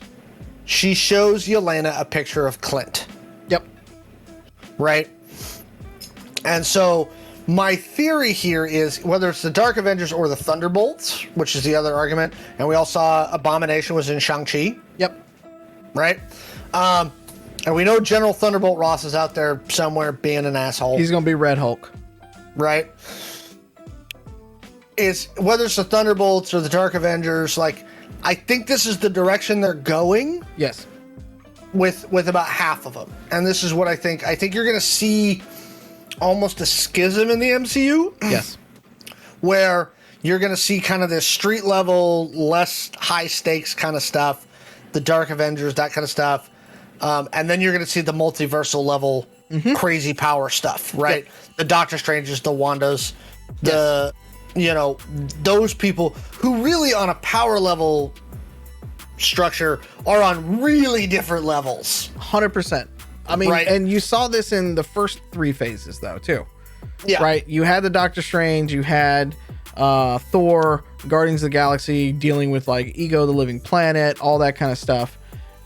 she shows Yelena a picture of Clint. Yep. Right? And so my theory here is, whether it's the Dark Avengers or the Thunderbolts, which is the other argument, and we all saw Abomination was in Shang-Chi. Yep. Right? And we know General Thunderbolt Ross is out there somewhere being an asshole. He's going to be Red Hulk. Right? Is whether it's the Thunderbolts or the Dark Avengers, like, I think this is the direction they're going. Yes. With about half of them. And this is what I think. I think you're going to see almost a schism in the MCU. Yes. Where you're going to see kind of this street level, less high stakes kind of stuff. The Dark Avengers, that kind of stuff. And then you're going to see the multiversal level crazy power stuff, right? Yep. The Doctor Stranges, the Wandas, you know, those people who really on a power level structure are on really different levels. 100%. I mean, and you saw this in the first 3 phases though, too. Yeah. Right? You had the Doctor Strange, you had Thor, Guardians of the Galaxy, dealing with like Ego, the Living Planet, all that kind of stuff.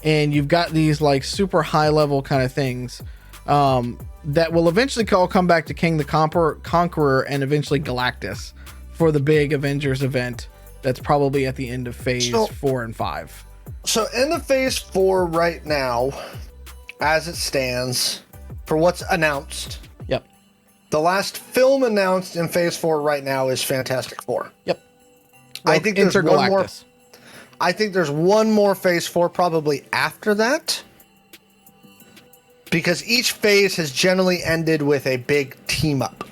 And you've got these like super high level kind of things that will eventually all come back to King the Conqueror and eventually Galactus for the big Avengers event. That's probably at the end of phase 4 and 5. So end of phase 4 right now, as it stands, for what's announced. Yep. The last film announced in phase 4 right now is Fantastic Four. Yep. Well, I think there's one more. I think there's one more phase 4 probably after that. Because each phase has generally ended with a big team up.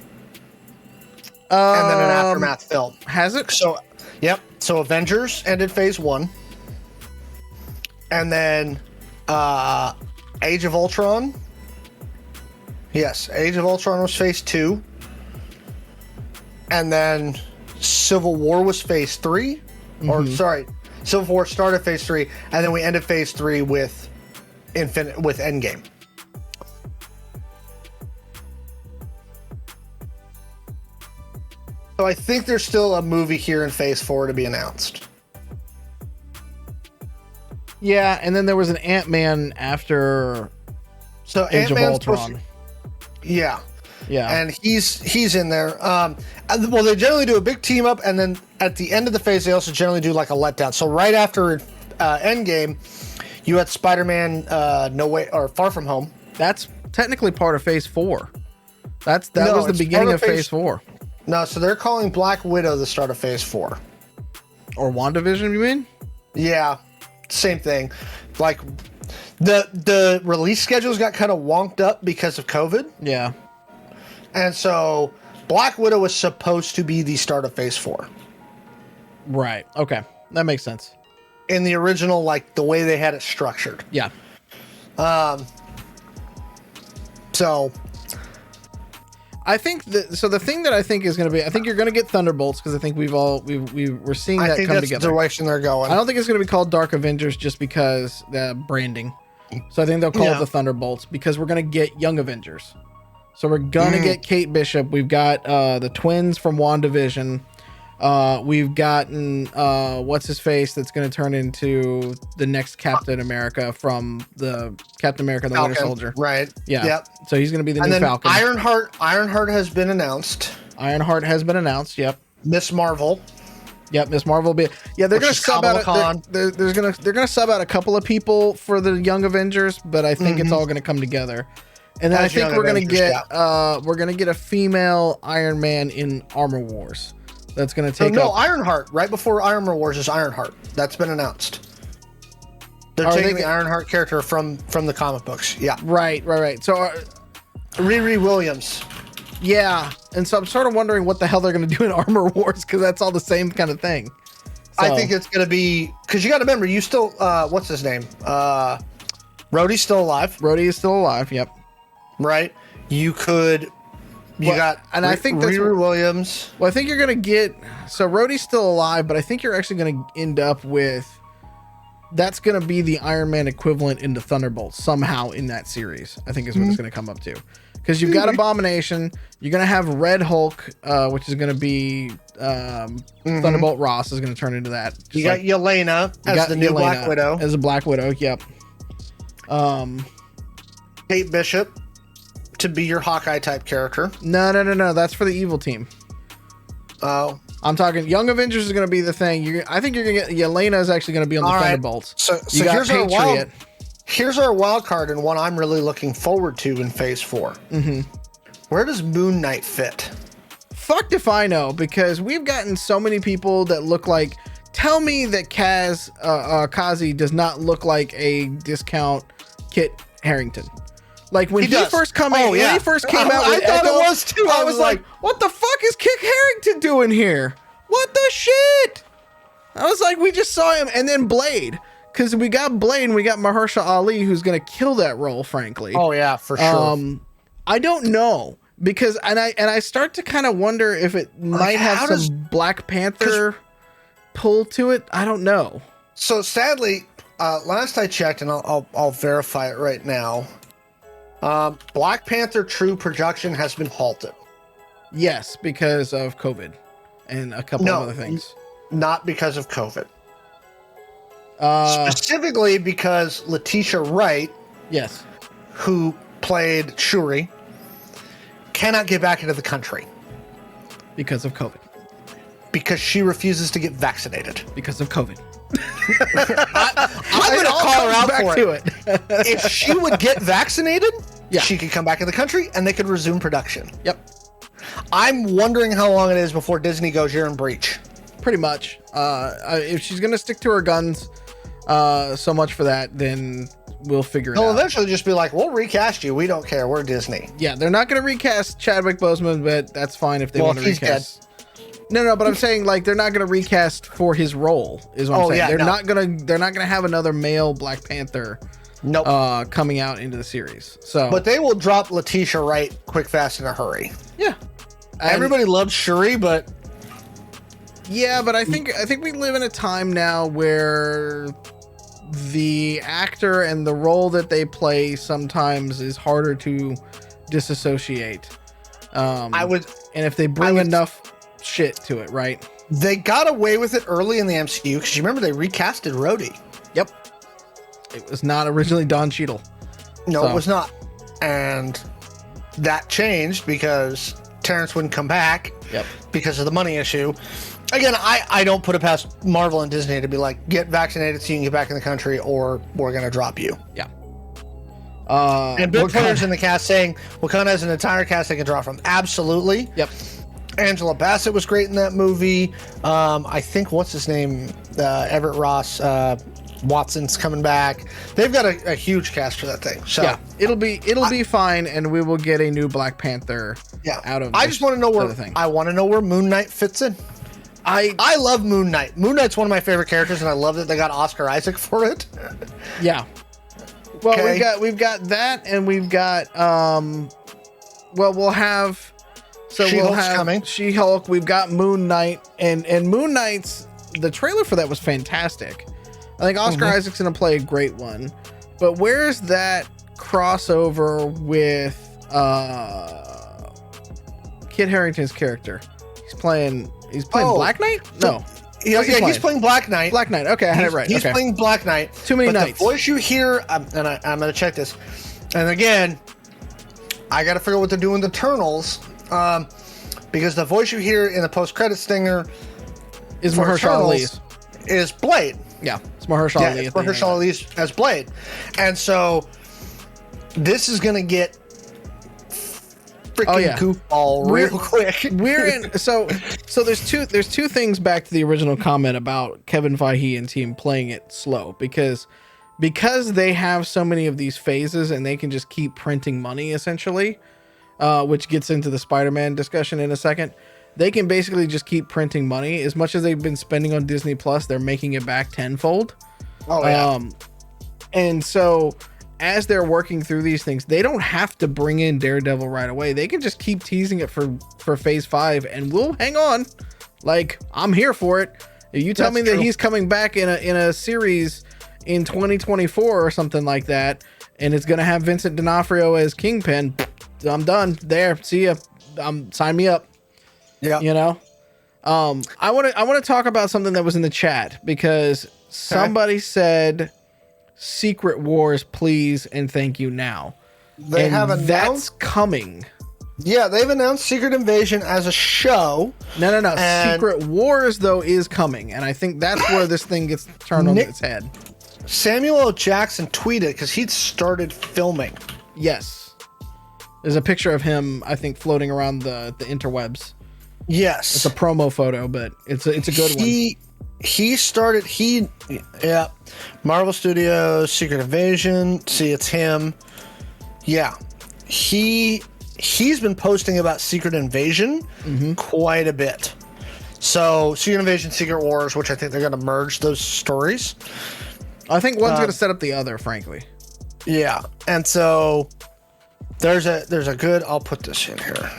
And then an aftermath film. Has it? So, yep. So Avengers ended phase 1. And then Age of Ultron. Yes, Age of Ultron was phase 2. And then Civil War was phase 3. Or, sorry, Civil War started phase 3. And then we ended phase 3 with Endgame. So I think there's still a movie here in phase 4 to be announced. Yeah, and then there was an Ant-Man after Age of Ultron. Yeah. And he's in there. Well, they generally do a big team up, and then at the end of the phase, they also generally do like a letdown. So right after Endgame, you had Spider-Man Far From Home. That's technically part of phase 4. That was the beginning of phase 4. No, so they're calling Black Widow the start of phase 4. Or WandaVision, you mean? Yeah, same thing. Like the release schedules got kind of wonked up because of COVID. Yeah. And so Black Widow was supposed to be the start of phase 4. Right. Okay. That makes sense. In the original, like the way they had it structured. Yeah. So I think the thing that I think is going to be, I think you're going to get Thunderbolts, because I think we're seeing that come together. The direction they're going. I don't think it's going to be called Dark Avengers just because the branding. So I think they'll call it the Thunderbolts, because we're going to get Young Avengers. So we're going to get Kate Bishop. We've got the twins from WandaVision. We've gotten what's his face that's going to turn into the next Captain America from the Captain America the Winter Soldier. Right. Yeah. Yep. So he's going to be the new Falcon. Ironheart has been announced. Ironheart has been announced. Yep. Miss Marvel. Yep. Miss Marvel will be. Yeah, they're going to sub out. They're going to sub out a couple of people for the Young Avengers, but I think it's all going to come together. And then I think we're going to get a female Iron Man in Armor Wars. That's going to take Ironheart. Right before Armor Wars is Ironheart. That's been announced. They're taking the Ironheart character from the comic books. Yeah. Right. So Riri Williams. Yeah. And so I'm sort of wondering what the hell they're going to do in Armor Wars, because that's all the same kind of thing. So, I think it's going to be, because you got to remember, you still, what's his name? Rhodey's still alive. Rhodey is still alive. Yep. Right. You got, and I think that's Riri Williams. Well, I think you're going to get, so Rhodey's still alive, but I think you're actually going to end up with, that's going to be the Iron Man equivalent into Thunderbolts somehow in that series. I think is what it's going to come up to. Because you've got Abomination, you're going to have Red Hulk, which is going to be Thunderbolt Ross is going to turn into that. You got Yelena as the new Black Widow. As a Black Widow, yep. Kate Bishop to be your Hawkeye type character. No. That's for the evil team. Oh. I'm talking Young Avengers is going to be the thing. I think you're going to get Yelena is actually going to be on the Thunderbolts. So here's our wild card, and one I'm really looking forward to in Phase 4. Where does Moon Knight fit? Fucked if I know, because we've gotten so many people that look like. Tell me that Kazi does not look like a discount Kit Harington. Like when he first came out with Echo, I thought it was too. I was like, what the fuck is Kit Harington doing here? What the shit? I was like, we just saw him. And then Blade, because we got Blade and we got Mahershala Ali, who's going to kill that role, frankly. Oh yeah, for sure. I don't know, because and I start to kind of wonder if it might have some Black Panther pull to it. I don't know. So sadly, last I checked, and I'll verify it right now. Black Panther True production has been halted. Yes, because of COVID and a couple of other things. Not because of COVID. Specifically because Letitia Wright, yes, who played Shuri, cannot get back into the country because of COVID. Because she refuses to get vaccinated. Because of COVID. I'm going to call her out for it. If she would get vaccinated, she could come back in the country and they could resume production. Yep. I'm wondering how long it is before Disney goes, you're in breach. Pretty much. If she's going to stick to her guns so much for that, then we'll figure it out. They'll eventually just be like, we'll recast you. We don't care. We're Disney. Yeah, they're not going to recast Chadwick Boseman, but that's fine if they want to recast. No, but I'm saying like they're not going to recast for his role. Is what I'm saying. Yeah, they're not gonna have another male Black Panther. Nope. Coming out into the series. So, but they will drop Letitia Wright quick, fast, in a hurry. Yeah. Everybody loves Shuri, but but I think we live in a time now where the actor and the role that they play sometimes is harder to disassociate. And if they bring enough shit to it, right? They got away with it early in the MCU because you remember they recasted Rhodey. Yep. It was not originally Don Cheadle. No, it was not. And that changed because Terrence wouldn't come back because of the money issue. Again, I don't put it past Marvel and Disney to be like, get vaccinated so you can get back in the country or we're going to drop you. Yeah. And big players in the cast saying Wakanda has an entire cast they can draw from. Absolutely. Yep. Angela Bassett was great in that movie. I think, what's his name? Everett Ross. Watson's coming back. They've got a huge cast for that thing. So it'll be fine, and we will get a new Black Panther. Out of. I just want to know where. I want to know where Moon Knight fits in. I love Moon Knight. Moon Knight's one of my favorite characters, and I love that they got Oscar Isaac for it. Yeah. Well, we've got that, and we've got we'll have. So we'll have coming. She-Hulk. We've got Moon Knight, and Moon Knight's the trailer for that was fantastic. I think Oscar Isaac's gonna play a great one, but where's that crossover with Kit Harington's character? He's playing Black Knight? No. He's playing Black Knight. Black Knight. Okay, I had it right. He's playing Black Knight. Too many nights. The voice you hear, and I'm going to check this. And again, I got to figure out what they're doing with Eternals, because the voice you hear in the post-credit stinger is Mahershala Ali. Is Blade. Yeah, it's Mahershala Ali. It's Mahershala Ali as Blade. And so this is going to get freaking goofball real quick. We're in so there's two things back to the original comment about Kevin Feige and team playing it slow because they have so many of these phases and they can just keep printing money essentially, which gets into the Spider-Man discussion in a second. They can basically just keep printing money as much as they've been spending on Disney Plus. They're making it back tenfold. And so as they're working through these things, they don't have to bring in Daredevil right away. They can just keep teasing it for phase 5 and we'll hang on. Like, I'm here for it. If you tell me that he's coming back in a series in 2024 or something like that, and it's going to have Vincent D'Onofrio as Kingpin, I'm done. There. See ya. Sign me up. Yeah. You know? I want to talk about something that was in the chat because somebody said Secret Wars, please, and thank you now. They have announced that's coming. Yeah, they've announced Secret Invasion as a show. No. Secret Wars though is coming, and I think that's where this thing gets turned on its head. Samuel L. Jackson tweeted because he'd started filming. Yes, there's a picture of him, I think, floating around the interwebs. Yes, it's a promo photo, but it's a good one. He started. Marvel Studios, Secret Invasion. See, it's him. Yeah, he's been posting about Secret Invasion quite a bit. So Secret Invasion, Secret Wars, which I think they're going to merge those stories. I think one's going to set up the other, frankly. Yeah, and so there's a good. I'll put this in here.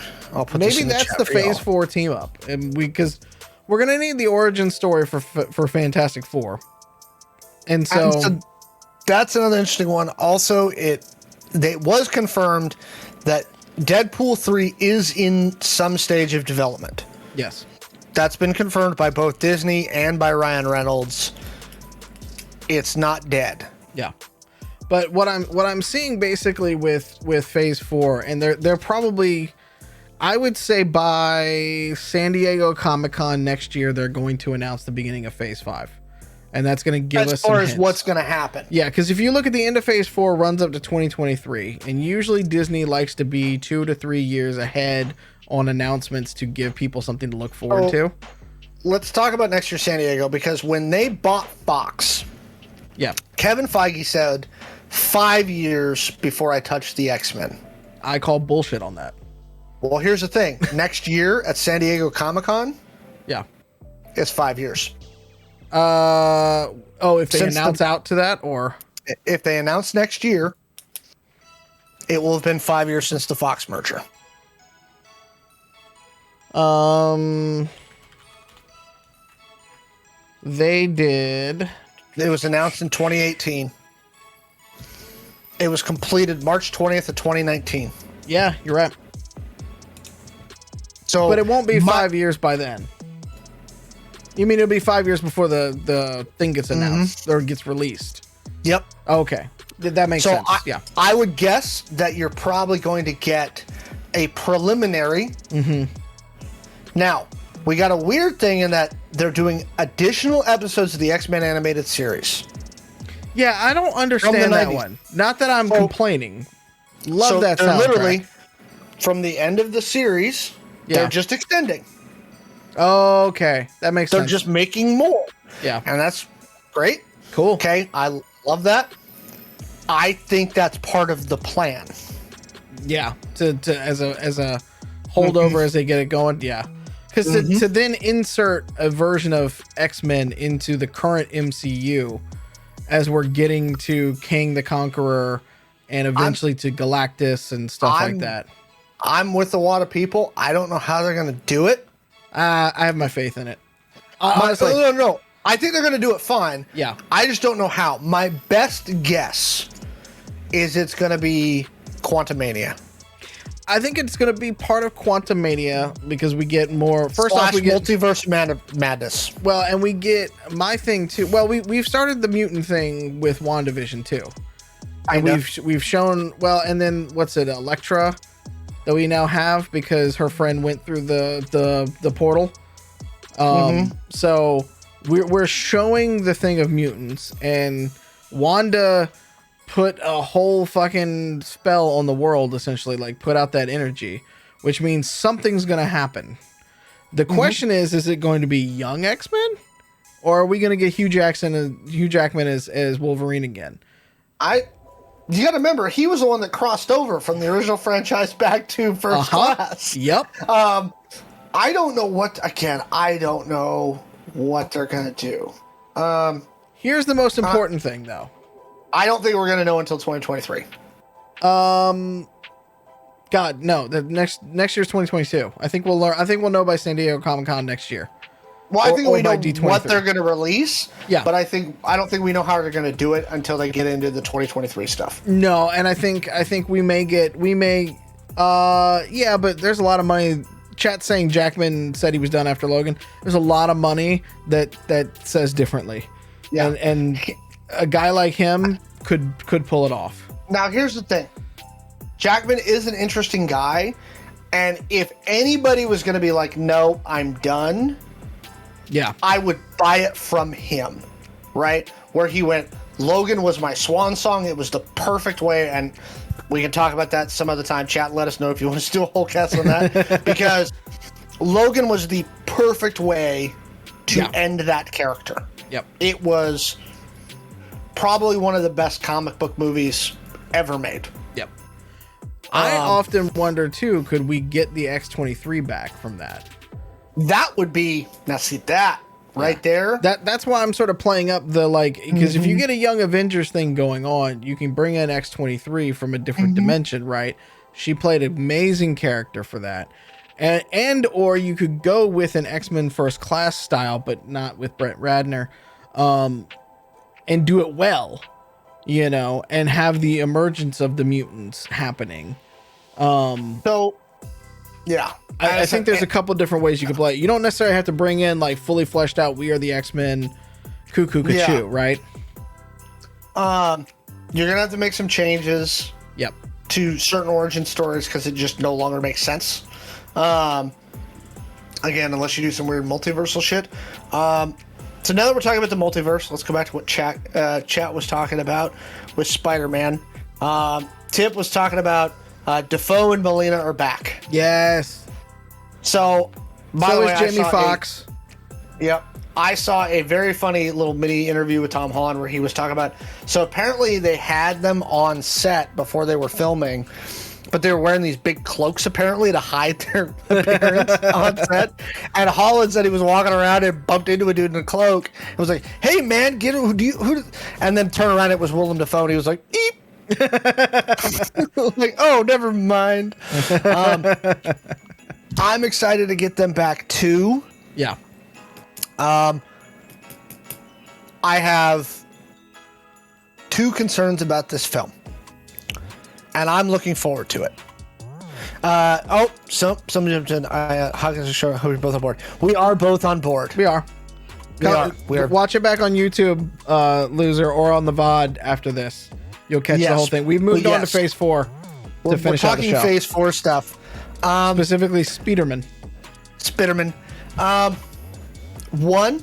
Maybe that's the Phase 4 team up, and because we're gonna need the origin story for Fantastic Four, and so that's another interesting one. Also, it was confirmed that Deadpool 3 is in some stage of development. Yes, That's been confirmed by both Disney and by Ryan Reynolds. It's not dead. Yeah. But what I'm seeing basically with Phase 4, and they're probably, I would say by San Diego Comic-Con next year, they're going to announce the beginning of Phase 5. And that's going to give us some as far as hints. what's going to happen. Yeah, because if you look at the end of Phase 4, runs up to 2023, and usually Disney likes to be 2 to 3 years ahead on announcements to give people something to look forward to. Let's talk about next year San Diego, because when they bought Fox, yeah, Kevin Feige said 5 years before I touch the X-Men. I call bullshit on that. Well, here's the thing. Next year at San Diego Comic-Con, yeah, it's 5 years. If they announce out to that, or if they announce next year, it will have been 5 years since the Fox merger. They did. It was announced in 2018. It was completed March 20th of 2019. Yeah, you're right. So, but it won't be 5 years by then. You mean it'll be 5 years before the thing gets announced or gets released? Yep. Okay. That makes sense. Yeah. I would guess that you're probably going to get a preliminary. Mm-hmm. Now, we got a weird thing in that they're doing additional episodes of the X-Men animated series. Yeah, I don't understand that one. Not that I'm complaining. Love that soundtrack. Literally, from the end of the series, they're just extending. Okay, that makes sense. They're just making more. Yeah. And that's great. Cool. Okay, I love that. I think that's part of the plan. Yeah, to as a holdover as they get it going. Yeah, because to then insert a version of X-Men into the current MCU as we're getting to Kang the Conqueror and eventually to Galactus and stuff like that. I'm with a lot of people. I don't know how they're going to do it. I have my faith in it. Honestly, no. I think they're going to do it fine. Yeah. I just don't know how. My best guess is it's going to be Quantumania. I think it's going to be part of Quantumania because we get more. First off, we get multiverse madness. Well, and we get my thing too. Well, we've started the mutant thing with WandaVision too, and we've shown and then what's it, Elektra, that we now have because her friend went through the portal. So we're showing the thing of mutants, and Wanda put a whole fucking spell on the world, essentially, like put out that energy, which means something's gonna happen. The question is it going to be young X-Men, or are we gonna get Hugh Jackman as Wolverine again? You gotta remember, he was the one that crossed over from the original franchise back to First Class. Yep. I don't know what they're gonna do. Here's the most important thing, though. I don't think we're gonna know until 2023. God, no. The next year's 2022. I think we'll learn. I think we'll know by San Diego Comic-Con next year. Well, I think we know D23. what they're gonna release. Yeah, but I don't think we know how they're gonna do it until they get into the 2023 stuff. No, and I think we may. Yeah, but there's a lot of money. Chat saying Jackman said he was done after Logan. There's a lot of money that says differently. Yeah, and a guy like him could pull it off. Now, here's the thing. Jackman is an interesting guy, and if anybody was going to be like, no, I'm done, I would buy it from him, right? Where he went, Logan was my swan song. It was the perfect way, and we can talk about that some other time. Chat, let us know if you want us to do a whole cast on that, because Logan was the perfect way to end that character. Yep. It was probably one of the best comic book movies ever made. Yep. I often wonder too, could we get the X-23 back from that? That would be, now see that right there. That's why I'm sort of playing up the because if you get a Young Avengers thing going on, you can bring in X-23 from a different dimension, right? She played an amazing character for that. Or you could go with an X-Men First Class style, but not with Brent Ratner, and do it well, and have the emergence of the mutants happening. So Yeah. I think there's a couple different ways you can play it. You don't necessarily have to bring in like fully fleshed out We Are the X-Men cuckoo Yeah. right? You're gonna have to make some changes Yep. to certain origin stories because it just no longer makes sense. Again, unless you do some weird multiversal shit. So now that we're talking about the multiverse, let's go back to what chat was talking about with Spider-Man. Tip was talking about Defoe and Molina are back. Yes. So, by the way, Jamie Foxx. Yep. I saw a very funny little mini interview with Tom Holland where he was talking about, so apparently they had them on set before they were filming, but they were wearing these big cloaks apparently to hide their appearance on set. And Holland said he was walking around and bumped into a dude in a cloak. It was like, "Hey man, get who?" And then turn around, it was Willem Dafoe. And he was like, "Eep." Like, oh, never mind. I'm excited to get them back too. Yeah. I have two concerns about this film, and I'm looking forward to it. Somebody jumped in. Hawkeye is sure we're both on board. We are both on board. We are. We are. Watch it back on YouTube, loser, or on the VOD after this. You'll catch the whole thing. We've moved on to Phase 4 to finish out the show. We're talking Phase 4 stuff. Specifically, Spiderman. One,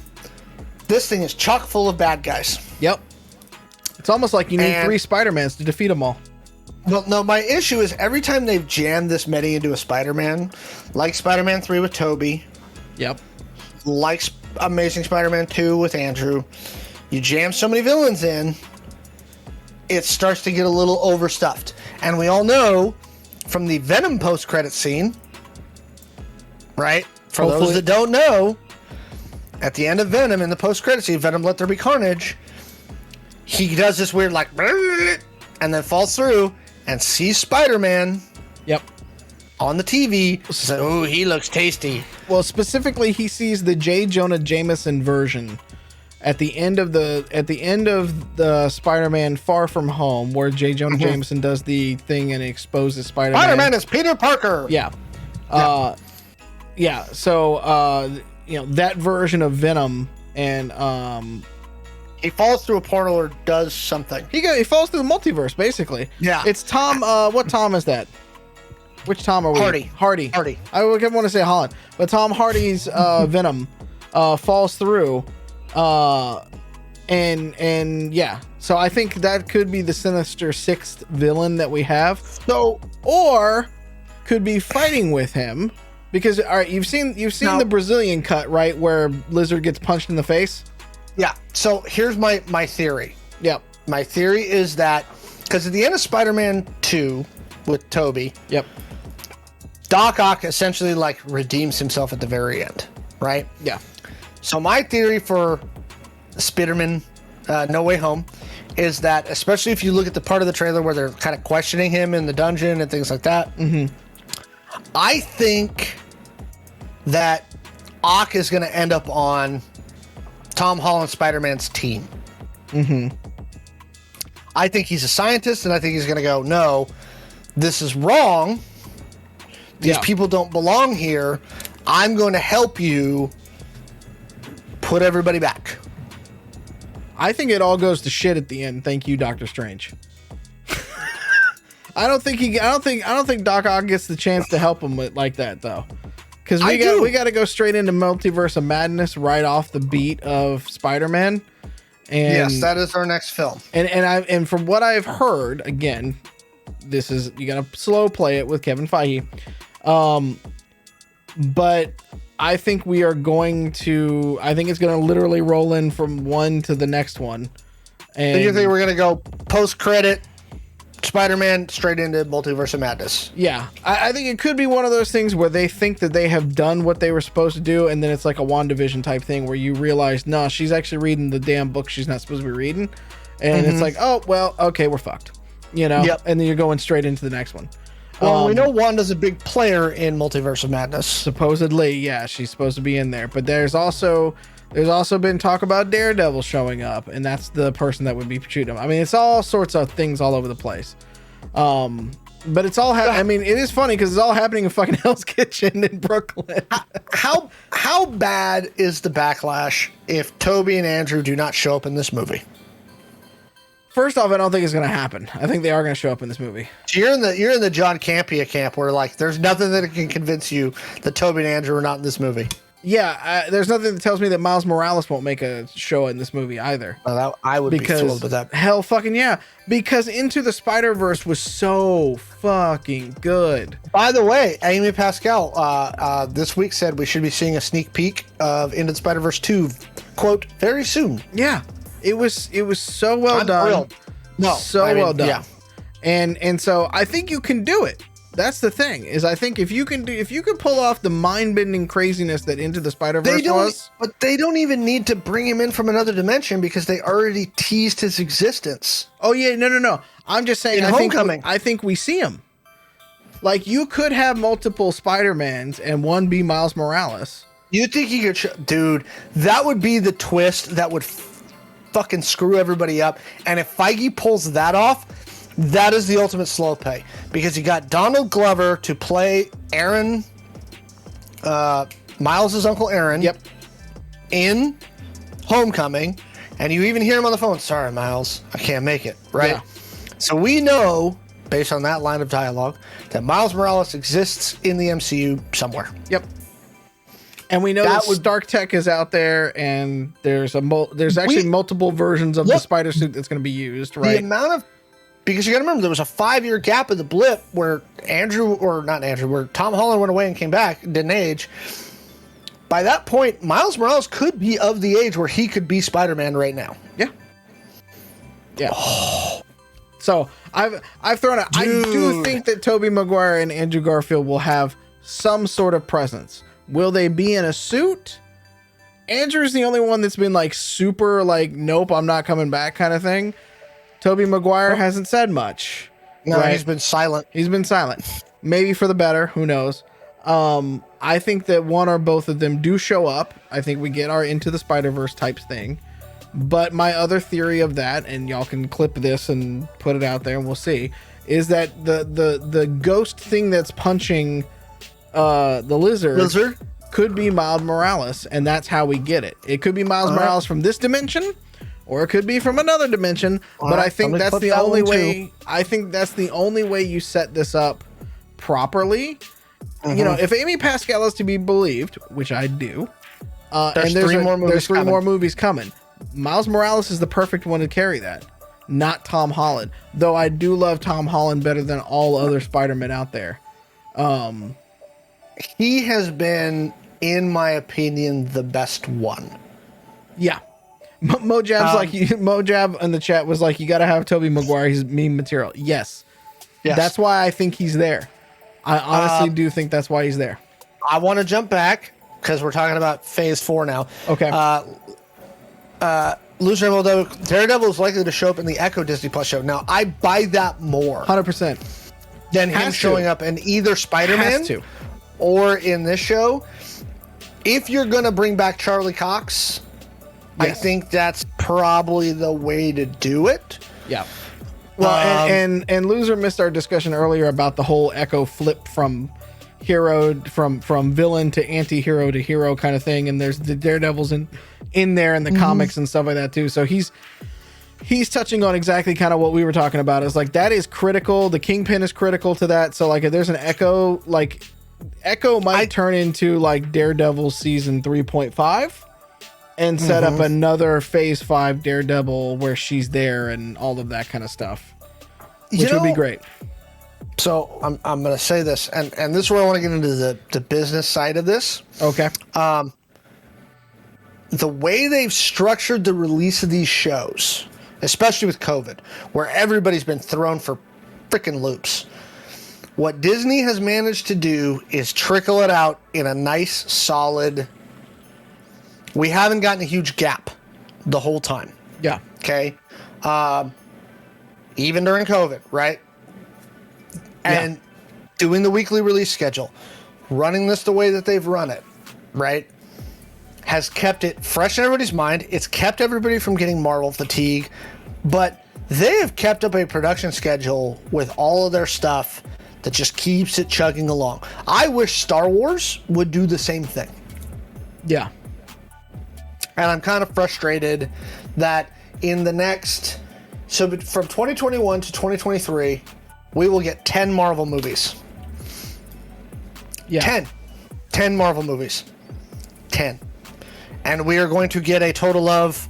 this thing is chock full of bad guys. Yep. It's almost like you need 3 Spider-Mans to defeat them all. Well, no, my issue is every time they've jammed this many into a Spider-Man, like Spider-Man 3 with Tobey. Yep. Like Amazing Spider-Man 2 with Andrew. You jam so many villains in, it starts to get a little overstuffed. And we all know from the Venom post-credit scene, right? For those that don't know, at the end of Venom, in the post-credit scene, Venom Let There Be Carnage, he does this weird like, and then falls through and sees Spider-Man. Yep. On the TV. So, oh, he looks tasty. Well, specifically, he sees the J. Jonah Jameson version at the end of the Spider-Man Far From Home, where J. Jonah Jameson does the thing and exposes Spider-Man. Spider-Man is Peter Parker. Yeah. Yeah. So, that version of Venom, and he falls through a portal or does something. He falls through the multiverse, basically. Yeah. It's Tom. What Tom is that? Which Tom are we? Hardy. I would want to say Holland, but Tom Hardy's Venom falls through, and yeah. So I think that could be the Sinister Sixth villain that we have. So, or could be fighting with him, because all right, you've seen the Brazilian cut, right, where Lizard gets punched in the face. Yeah. So here's my theory. Yep. My theory is that because at the end of Spider-Man 2 with Tobey. Yep. Doc Ock essentially like redeems himself at the very end, right? Yeah. So my theory for Spider-Man No Way Home is that, especially if you look at the part of the trailer where they're kind of questioning him in the dungeon and things like that, I think that Ock is going to end up on Tom Holland Spider-Man's team. I think he's a scientist, and I think he's going to go, no, this is wrong. These people don't belong here. I'm going to help you put everybody back. I think it all goes to shit at the end. Thank you, Doctor Strange. I don't think Doc Ock gets the chance to help him with like that though. Because we got to go straight into Multiverse of Madness right off the beat of Spider-Man. And yes, that is our next film. And from what I've heard, again, this is, you got to slow play it with Kevin Feige. But I think it's going to literally roll in from one to the next one. And so you think we're going to go post-credit Spider-Man straight into Multiverse of Madness? Yeah. I think it could be one of those things where they think that they have done what they were supposed to do, and then it's like a WandaVision type thing where you realize, no, she's actually reading the damn book she's not supposed to be reading. And it's like, oh, well, okay, we're fucked. Yep. And then you're going straight into the next one. Well, we know Wanda's a big player in Multiverse of Madness. Supposedly, yeah, she's supposed to be in there. But there's also been talk about Daredevil showing up, and that's the person that would be shooting him. I mean, it's all sorts of things all over the place. But it's all, I mean, it is funny because it's all happening in fucking Hell's Kitchen in Brooklyn. How bad is the backlash if Toby and Andrew do not show up in this movie? First off, I don't think it's going to happen. I think they are going to show up in this movie. So you're in the John Campea camp where like there's nothing that can convince you that Toby and Andrew are not in this movie. Yeah, there's nothing that tells me that Miles Morales won't make a show in this movie either. I would be thrilled with that. Hell fucking yeah. Because Into the Spider-Verse was so fucking good. By the way, Amy Pascal this week said we should be seeing a sneak peek of Into the Spider-Verse 2, quote, very soon. Yeah. It was so well done. Thrilled. No, so well done. Yeah. And so I think you can do it. That's the thing, is I think if you can pull off the mind-bending craziness that Into the Spider-Verse was. But they don't even need to bring him in from another dimension because they already teased his existence. Oh yeah, no. I'm just saying I think we see him. Like, you could have multiple Spider-Mans and one be Miles Morales. You think he could dude, that would be the twist that would fucking screw everybody up. And if Feige pulls that off, that is the ultimate slow pay, because you got Donald Glover to play Aaron, Miles' Uncle Aaron. Yep. In Homecoming, and you even hear him on the phone. Sorry, Miles, I can't make it. Right. Yeah. So we know, based on that line of dialogue, that Miles Morales exists in the MCU somewhere. Yep. And we know that Stark Tech is out there, and there's actually multiple versions of the spider suit that's going to be used. Right. The amount of Because you got to remember, there was a 5-year gap in the blip where where Tom Holland went away and came back, didn't age. By that point, Miles Morales could be of the age where he could be Spider-Man right now. Yeah. Yeah. Oh. So I've thrown out. Dude. I do think that Tobey Maguire and Andrew Garfield will have some sort of presence. Will they be in a suit? Andrew's the only one that's been like super like, nope, I'm not coming back kind of thing. Tobey Maguire hasn't said much. No, right? He's been silent. He's been silent. Maybe for the better. Who knows? I think that one or both of them do show up. I think we get our Into the Spider-Verse type thing. But my other theory of that, and y'all can clip this and put it out there and we'll see, is that the ghost thing that's punching the lizard could be Miles Morales, and that's how we get it. It could be Miles Morales from this dimension, or it could be from another dimension, but I think that's the only way. I think that's the only way you set this up properly. You know, if Amy Pascal is to be believed, which I do, there's three more movies coming. Miles Morales is the perfect one to carry that, not Tom Holland. Though I do love Tom Holland better than all other Spider-Men out there. He has been, in my opinion, the best one. Yeah. Mojab in the chat was like, you got to have Tobey Maguire. He's meme material. Yes. That's why I think he's there. I honestly do think that's why he's there. I want to jump back because we're talking about Phase 4 now. Okay. Daredevil is likely to show up in the Echo Disney Plus show. Now, I buy that more. 100%. Than him showing up in either Spider-Man or in this show. If you're going to bring back Charlie Cox, I think that's probably the way to do it. Yeah. Well, and Loser missed our discussion earlier about the whole Echo flip from hero, from villain to anti-hero to hero kind of thing, and there's the Daredevils in there in the comics and stuff like that too. So he's touching on exactly kind of what we were talking about. Is like, that is critical. The Kingpin is critical to that. So like, if there's an Echo, like Echo might turn into like Daredevil season 3.5 and set up another Phase 5 Daredevil where she's there and all of that kind of stuff, which would be great. So I'm going to say this, and this is where I want to get into the business side of this. Okay. The way they've structured the release of these shows, especially with COVID, where everybody's been thrown for freaking loops. What Disney has managed to do is trickle it out in a nice, solid. We haven't gotten a huge gap the whole time. Yeah. Okay. Even during COVID, right? And doing the weekly release schedule, running this the way that they've run it, right, has kept it fresh in everybody's mind. It's kept everybody from getting Marvel fatigue, but they have kept up a production schedule with all of their stuff that just keeps it chugging along. I wish Star Wars would do the same thing. Yeah. And I'm kind of frustrated that in the next, so from 2021 to 2023, we will get 10 Marvel movies. Yeah. 10 Marvel movies. 10. And we are going to get a total of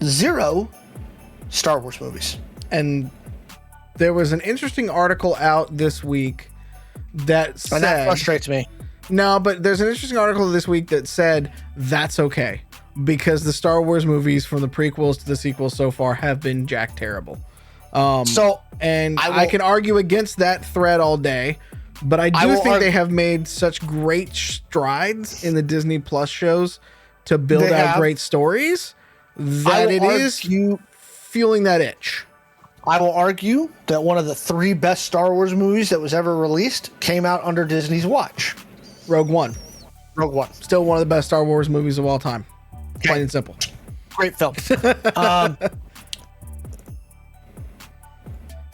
0 Star Wars movies. And there was an interesting article out this week that said... And that frustrates me. No, but there's an interesting article this week that said that's okay, because the Star Wars movies from the prequels to the sequels so far have been jack terrible. And I can argue against that thread all day, but I do think they have made such great strides in the Disney Plus shows to build out great stories that it is fueling that itch. I will argue that one of the 3 best Star Wars movies that was ever released came out under Disney's watch. Rogue One. Still one of the best Star Wars movies of all time. Plain and simple. Great film.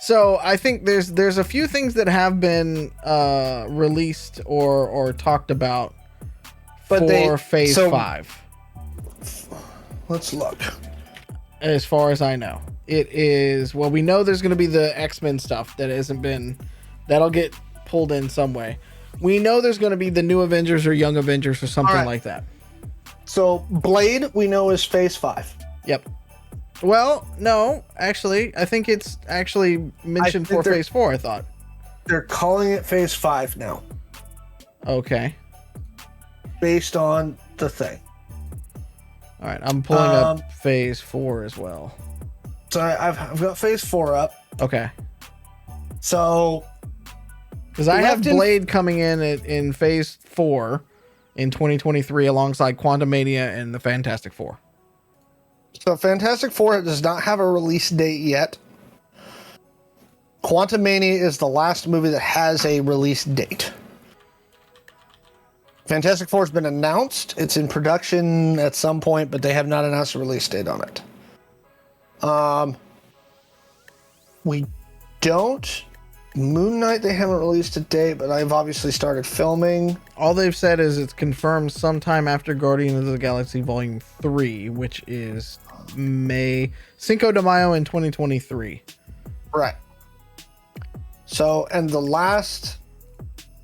So I think there's a few things that have been released or talked about for Phase 5. Let's look. As far as I know, it is, well, we know there's going to be the X-Men stuff that'll get pulled in some way. We know there's going to be the New Avengers or Young Avengers or something like that. So Blade, we know, is Phase 5. Yep. Well, no, actually, I think it's actually mentioned for Phase 4, I thought. They're calling it Phase 5 now. Okay. Based on the thing. All right, I'm pulling up Phase 4 as well. So I've got Phase 4 up. Okay. So... Because I have Blade coming in Phase 4 in 2023 alongside Quantumania and the Fantastic Four. So Fantastic Four does not have a release date yet. Quantumania is the last movie that has a release date. Fantastic Four has been announced. It's in production at some point, but they have not announced a release date on it. We don't... Moon Knight, they haven't released a date, but I've obviously started filming. All they've said is it's confirmed sometime after Guardians of the Galaxy Volume 3, which is Cinco de Mayo in 2023. Right. So, and the last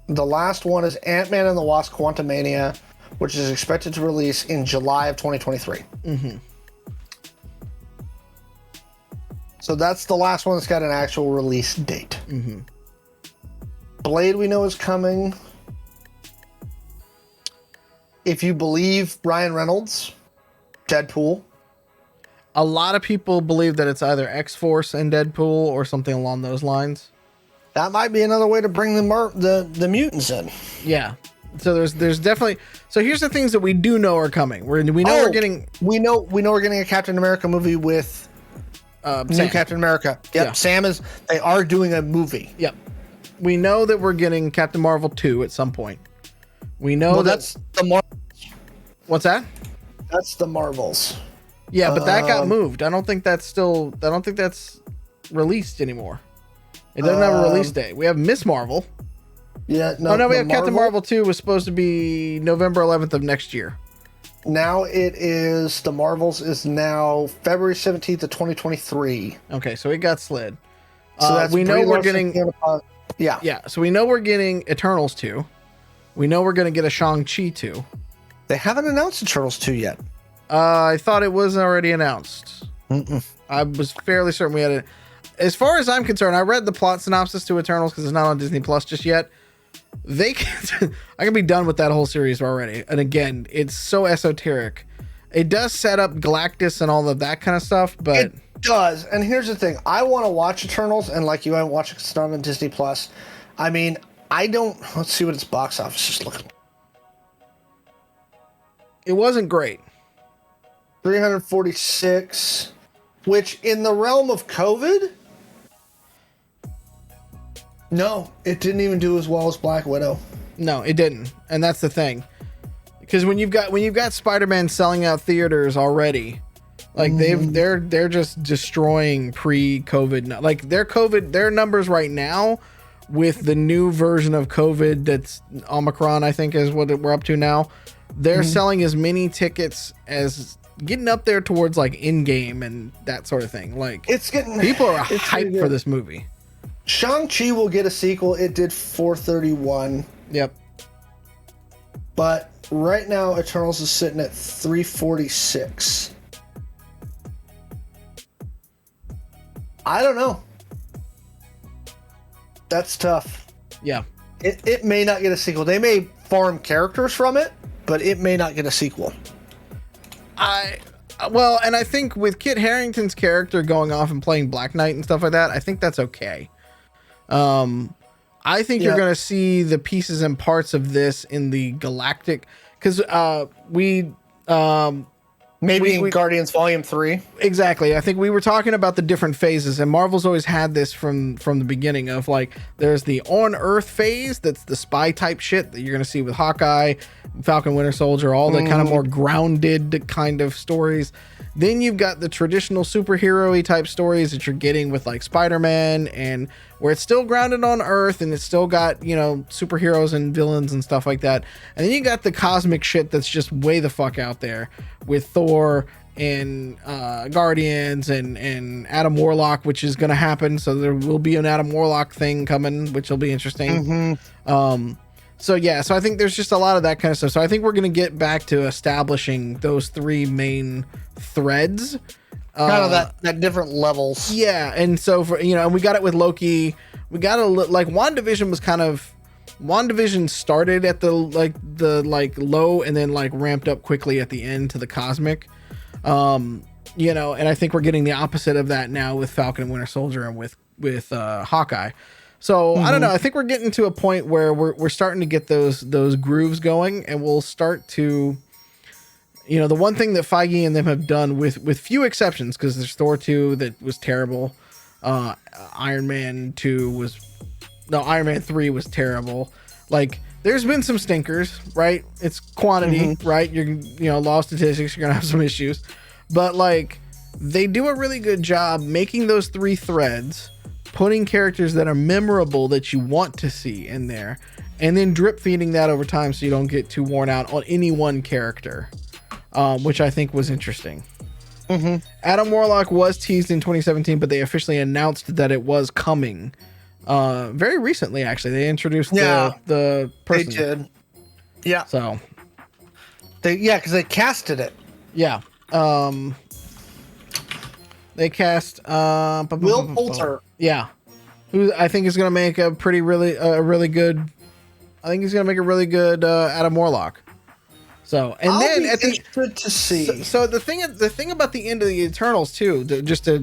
one is Ant-Man and the Wasp: Quantumania, which is expected to release in July of 2023. Mm-hmm. So that's the last one that's got an actual release date. Mm-hmm. Blade, we know, is coming. If you believe Ryan Reynolds, Deadpool. A lot of people believe that it's either X-Force and Deadpool or something along those lines. That might be another way to bring the mutants in. Yeah. So there's definitely. So here's the things that we do know are coming. We know we're getting a Captain America movie with new Captain America. Yep. Yeah. Sam is. They are doing a movie. Yep. We know that we're getting Captain Marvel 2 at some point. We know that's the Marvels. What's that? That's the Marvels. Yeah, but that got moved. I don't think that's released anymore. It doesn't have a release date. We have Miss Marvel. Yeah, no, we have Captain Marvel 2 was supposed to be November 11th of next year. Now it is, the Marvels is now February 17th of 2023. Okay, so it got slid. So that's we know we're getting... Yeah. Yeah, so we know we're getting Eternals 2. We know we're going to get a Shang-Chi 2. They haven't announced Eternals 2 yet. I thought it was already announced. I was fairly certain we had it. As far as I'm concerned, I read the plot synopsis to Eternals because it's not on Disney Plus just yet. I can be done with that whole series already. And again, it's so esoteric. It does set up Galactus and all of that kind of stuff, but it does. And here's the thing: I want to watch Eternals, and like you, I watch it. It's not on Disney Plus. I mean, I don't. Let's see what its box office is looking like. It wasn't great. 346, which in the realm of COVID. No, it didn't even do as well as Black Widow. No, it didn't, and that's the thing. Because when you've got Spider-Man selling out theaters already, like they're just destroying pre-COVID. Like their numbers right now with the new version of COVID that's Omicron, I think is what we're up to now. They're selling as many tickets as getting up there towards like in-game and that sort of thing. Like people are hyped for this movie. Shang-Chi will get a sequel. It did 431. Yep. But right now, Eternals is sitting at 346. I don't know. That's tough. Yeah. It may not get a sequel. They may farm characters from it, but it may not get a sequel. And I think with Kit Harington's character going off and playing Black Knight and stuff like that, I think that's okay. I think you're going to see the pieces and parts of this in the galactic, because maybe in Guardians Volume 3. Exactly. I think we were talking about the different phases, and Marvel's always had this from the beginning of like, there's the on Earth phase, that's the spy type shit that you're going to see with Hawkeye, Falcon Winter Soldier, all the kind of more grounded kind of stories. Then you've got the traditional superhero-y type stories that you're getting with like Spider-Man, and where it's still grounded on Earth and it's still got, you know, superheroes and villains and stuff like that. And then you got the cosmic shit that's just way the fuck out there with Thor and Guardians and Adam Warlock, which is going to happen. So there will be an Adam Warlock thing coming, which will be interesting. So I think there's just a lot of that kind of stuff. So I think we're going to get back to establishing those three main threads. Kind of that different levels. Yeah. And so for, you know, and we got it with Loki. We got like WandaVision started at the low and then like ramped up quickly at the end to the cosmic. You know, and I think we're getting the opposite of that now with Falcon and Winter Soldier and with Hawkeye. So I don't know. I think we're getting to a point where we're starting to get those grooves going, and we'll start to, you know, the one thing that Feige and them have done with few exceptions, because there's Thor 2 that was terrible. Iron Man 3 was terrible. Like, there's been some stinkers, right? It's quantity, right? Law of statistics, you're going to have some issues. But like, they do a really good job making those three threads, putting characters that are memorable that you want to see in there, and then drip feeding that over time so you don't get too worn out on any one character, which I think was interesting. Adam Warlock was teased in 2017, but they officially announced that it was coming very recently. Actually, they introduced the person. They did. Yeah. So because they casted it. Yeah. They cast Will Poulter. Yeah, who I think is going to make a really good. I think he's going to make a really good Adam Warlock. So, and I'll then be interested to see. So the thing about the end of the Eternals too,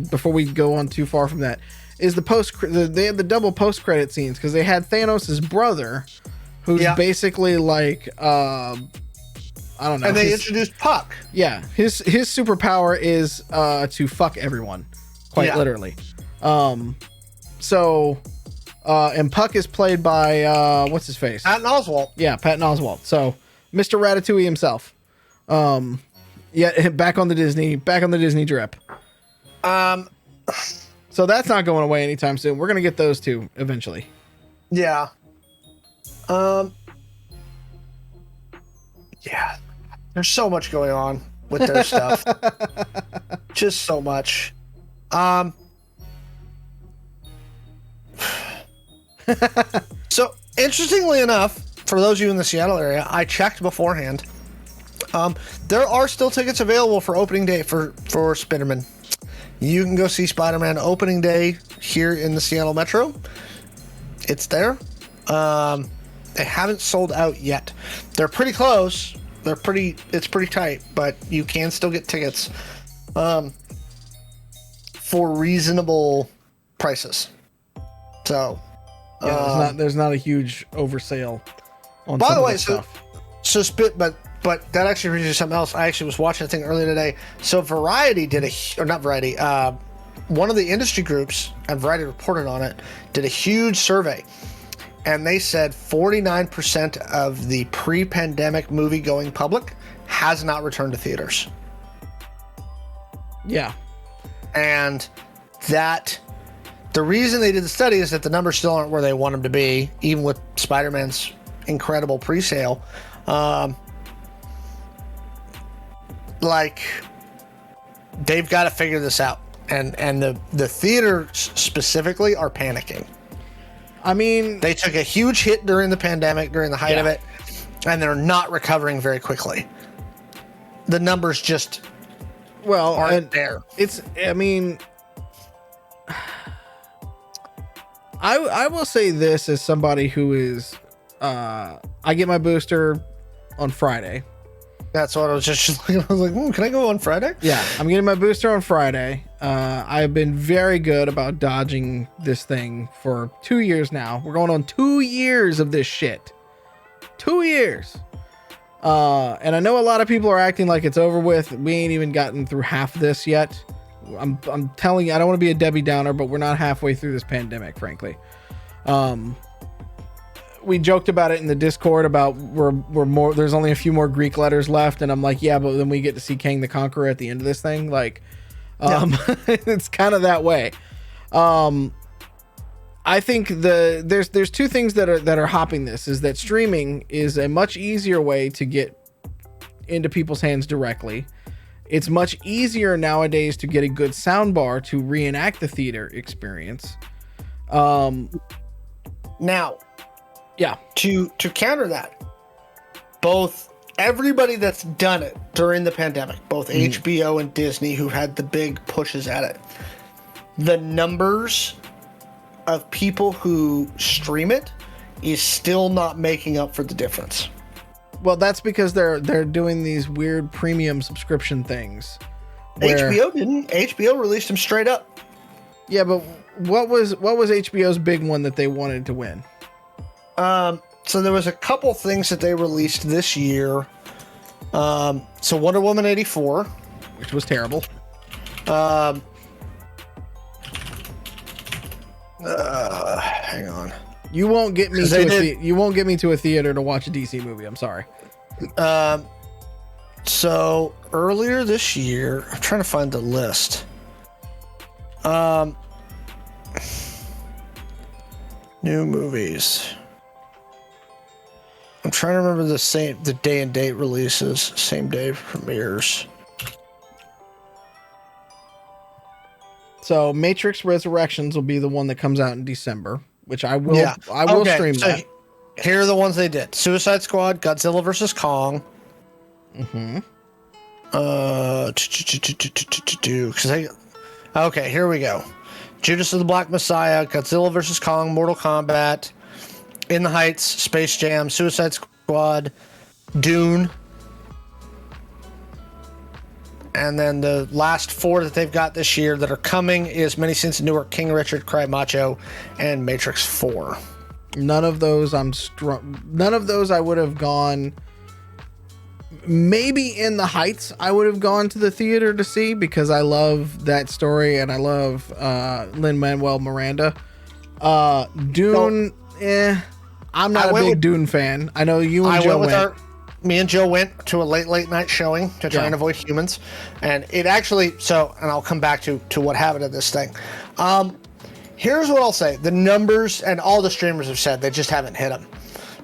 before we go on too far from that, is they had the double post credit scenes, because they had Thanos' brother, who's basically like I don't know. And they introduced Puck. Yeah, his superpower is to fuck everyone, quite literally. And Puck is played by what's his face? Patton Oswalt. Yeah, Patton Oswalt. So Mr. Ratatouille himself. Back on the Disney drip. So that's not going away anytime soon. We're gonna get those two eventually. Yeah. There's so much going on with their stuff. Just so much. So interestingly enough, for those of you in the Seattle area, I checked beforehand. There are still tickets available for opening day for Spider-Man. You can go see Spider-Man opening day here in the Seattle Metro. It's there. They haven't sold out yet. They're pretty close. It's pretty tight, but you can still get tickets for reasonable prices. So there's not a huge oversale on by some the of way, this stuff. But that actually brings you something else. I actually was watching a thing earlier today. So Variety one of the industry groups, and Variety reported on it, did a huge survey. And they said 49% of the pre-pandemic movie-going public has not returned to theaters. Yeah. And that The reason they did the study is that the numbers still aren't where they want them to be, even with Spider-Man's incredible pre-sale. Like, they've got to figure this out, and the theaters specifically are panicking. I mean, they took a huge hit during the pandemic, during the height of it, and they're not recovering very quickly. The numbers just aren't there. I mean, I will say this as somebody who is, I get my booster on Friday. That's what I was just looking. I was like, can I go on Friday? Yeah, I'm getting my booster on Friday. I've been very good about dodging this thing for 2 years now. We're going on 2 years of this shit. 2 years. And I know a lot of people are acting like it's over with. We ain't even gotten through half this yet. I'm telling you, I don't want to be a Debbie Downer, but we're not halfway through this pandemic, frankly. We joked about it in the Discord about we're more, there's only a few more Greek letters left, and I'm like, yeah, but then we get to see Kang the Conqueror at the end of this thing. Like, it's kind of that way. I think there's two things that are hopping this, is that streaming is a much easier way to get into people's hands directly. It's much easier nowadays to get a good soundbar to reenact the theater experience. Now, yeah, to counter that, both everybody that's done it during the pandemic, both HBO and Disney, who had the big pushes at it, the numbers of people who stream it is still not making up for the difference. Well, that's because they're doing these weird premium subscription things. HBO didn't. HBO released them straight up. Yeah, but what was HBO's big one that they wanted to win? So there was a couple things that they released this year. So Wonder Woman 84, which was terrible. Hang on. You won't get me to a theater to watch a DC movie. I'm sorry. So earlier this year, I'm trying to find the list. New movies. I'm trying to remember the day and date releases, same day premieres. So Matrix Resurrections will be the one that comes out in December, which I will stream that. Here are the ones they did: Suicide Squad, Godzilla vs. Kong. Okay, here we go. Judas of the Black Messiah, Godzilla vs. Kong, Mortal Kombat, In the Heights, Space Jam, Suicide Squad, Dune. And then the last four that they've got this year that are coming is Many Sins of Newark, King Richard, Cry Macho, and Matrix 4. None of those I would have gone. Maybe In the Heights I would have gone to the theater to see, because I love that story and I love Lin-Manuel Miranda. Dune, I'm not a big Dune fan. I know you and Joe went. Me and Joe went to a late night showing to try and avoid humans, and it actually, and I'll come back to what happened at this thing. Here's what I'll say: the numbers, and all the streamers have said, they just haven't hit them,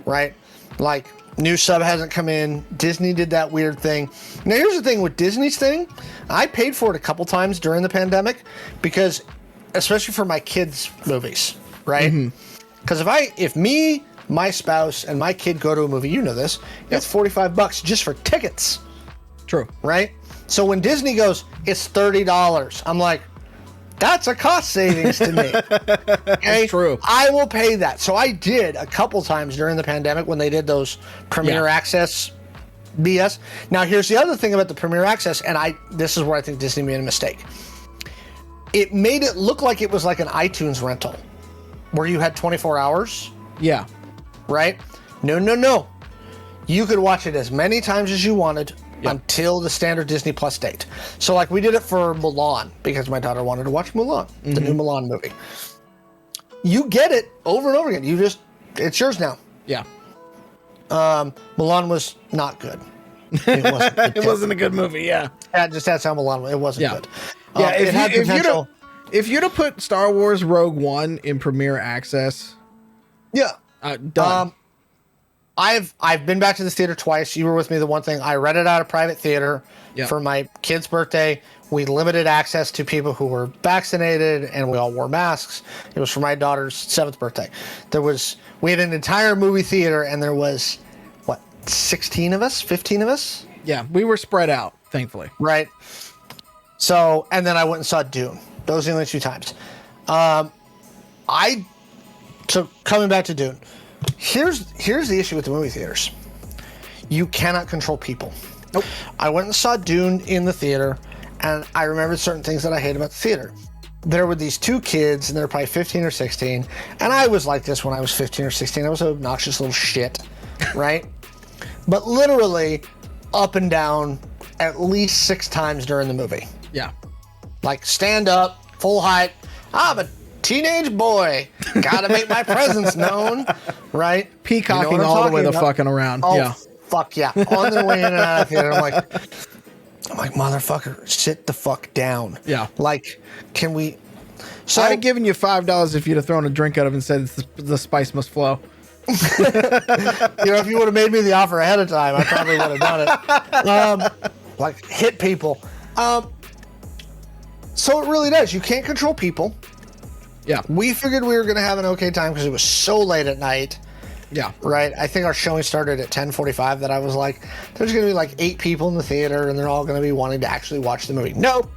right? Like, new sub hasn't come in. Disney did that weird thing. Now here's the thing with Disney's thing: I paid for it a couple times during the pandemic, because especially for my kids' movies, right? Because if me, my spouse, and my kid go to a movie, you know this, it's $45 just for tickets. True. Right? So when Disney goes, it's $30, I'm like, that's a cost savings to me. Okay? That's true. I will pay that. So I did a couple times during the pandemic when they did those Premier Access BS. Now here's the other thing about the Premier Access, and this is where I think Disney made a mistake. It made it look like it was like an iTunes rental, where you had 24 hours. Yeah. Right? No. You could watch it as many times as you wanted until the standard Disney Plus date. So, like, we did it for Mulan, because my daughter wanted to watch Mulan, the new Mulan movie. You get it over and over again. It's yours now. Yeah. Mulan was not good. It wasn't it wasn't a good movie, yeah. Just that's how Mulan was. It wasn't good. Yeah, it had potential. If you'd have put Star Wars Rogue One in Premiere Access, Yeah. done. I've been back to the theater twice. You were with me. The one thing I rented out a private theater for my kid's birthday. We limited access to people who were vaccinated, and we all wore masks. It was for my daughter's 7th birthday. We had an entire movie theater, and there was 16 of us, 15 of us. Yeah, we were spread out, thankfully. Right. So, and then I went and saw Dune. Those are the only 2 times. So coming back to Dune, here's the issue with the movie theaters. You cannot control people. Nope. I went and saw Dune in the theater, and I remembered certain things that I hate about the theater. There were these 2 kids, and they're probably 15 or 16, and I was like this when I was 15 or 16. I was an obnoxious little shit, right? But literally up and down at least 6 times during the movie. Yeah. Like, stand up, full height. I'm a teenage boy. Gotta make my presence known, right? Peacocking you know all the way the fucking around. Oh, yeah. Fuck yeah. On their way in and out of the theater. I'm like, motherfucker, sit the fuck down. Yeah. Like, can we... So, I'd have given you $5 if you'd have thrown a drink at him and said the spice must flow. If you would have made me the offer ahead of time, I probably would have done it. Like, hit people. So it really does. You can't control people. Yeah. We figured we were going to have an okay time because it was so late at night. Yeah. Right. I think our showing started at 10:45. That I was like, there's going to be like 8 people in the theater, and they're all going to be wanting to actually watch the movie. Nope.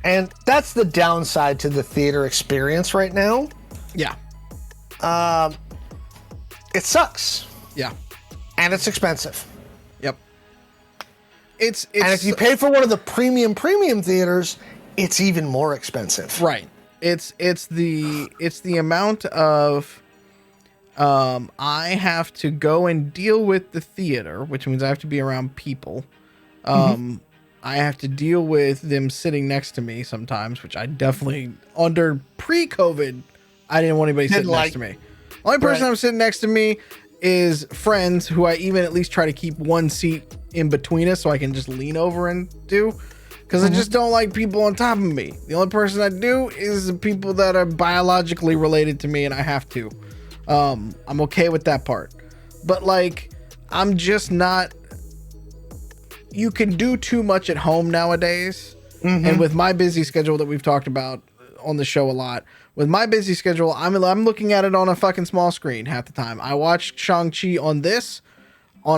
And that's the downside to the theater experience right now. Yeah. It sucks. Yeah. And it's expensive. Yep. It's and if you pay for one of the premium theaters, it's even more expensive. Right. It's the amount of I have to go and deal with the theater, which means I have to be around people. I have to deal with them sitting next to me sometimes, which I definitely, under pre-COVID, I didn't want anybody sitting next to me. Only person I'm sitting next to me is friends who I even at least try to keep one seat in between us so I can just lean over and do. Because I just don't like people on top of me. The only person I do is the people that are biologically related to me, and I have to. I'm okay with that part. But, like, I'm just not... You can do too much at home nowadays. And with my busy schedule that we've talked about on the show a lot, with my busy schedule, I'm looking at it on a fucking small screen half the time. I watched Shang-Chi on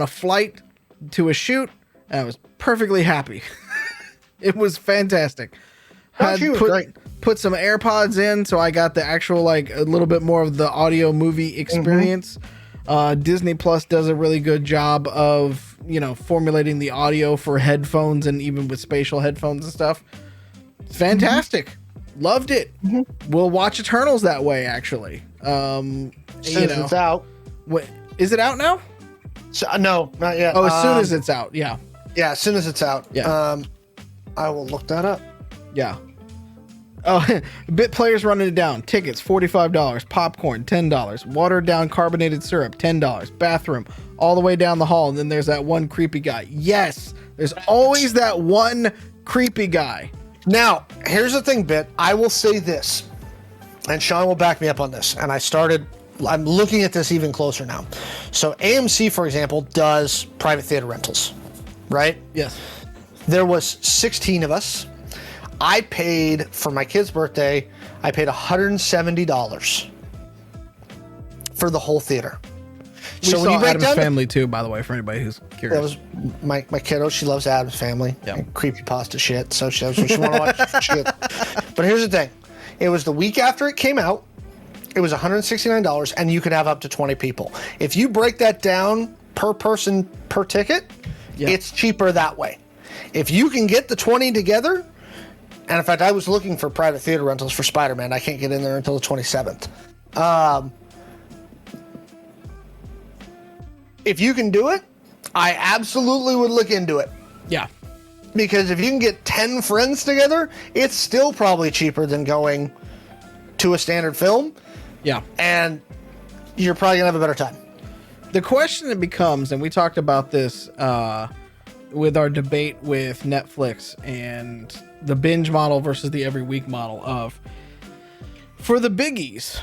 a flight to a shoot, and I was perfectly happy. It was fantastic. Put some AirPods in, so I got the actual, like, a little bit more of the audio movie experience. Disney Plus does a really good job of, formulating the audio for headphones and even with spatial headphones and stuff. It's fantastic. Loved it. We'll watch Eternals that way, actually. It's out. Is it out now? No, not yet. Oh, as soon as it's out. Yeah. Yeah, as soon as it's out. Yeah. I will look that up. Yeah. Oh, Bit Player's running it down. Tickets, $45. Popcorn, $10. Watered down carbonated syrup, $10. Bathroom, all the way down the hall. And then there's that one creepy guy. Yes, there's always that one creepy guy. Now, here's the thing, Bit. I will say this, and Sean will back me up on this. And I'm looking at this even closer now. So AMC, for example, does private theater rentals, right? Yes. There was 16 of us. I paid, for my kid's birthday, I paid $170 for the whole theater. We saw Addams Family too, by the way, for anybody who's curious. That was my kiddo. She loves Addams Family. Yeah. Creepypasta shit. So she knows what she want to watch. Shit. But here's the thing. It was the week after it came out. It was $169, and you could have up to 20 people. If you break that down per person per ticket, it's cheaper that way. If you can get the 20 together, and in fact, I was looking for private theater rentals for Spider-Man. I can't get in there until the 27th. If you can do it, I absolutely would look into it. Yeah. Because if you can get 10 friends together, it's still probably cheaper than going to a standard film. Yeah. And you're probably going to have a better time. The question that becomes, and we talked about this with our debate with Netflix and the binge model versus the every week model of, For the biggies,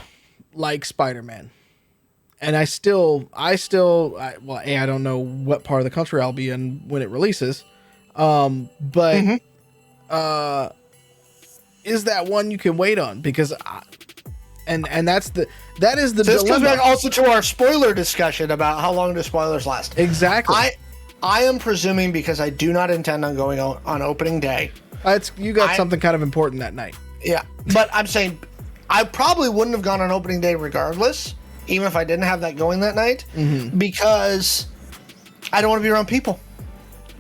like Spider-Man, and I don't know what part of the country I'll be in when it releases, but is that one you can wait on? Because that is the This dilemma. goes back also to our spoiler discussion about how long do spoilers last. Exactly. I am presuming, because I do not intend on going on opening day. You got something kind of important that night. Yeah, but I'm saying I probably wouldn't have gone on opening day regardless, even if I didn't have that going that night, because I don't want to be around people,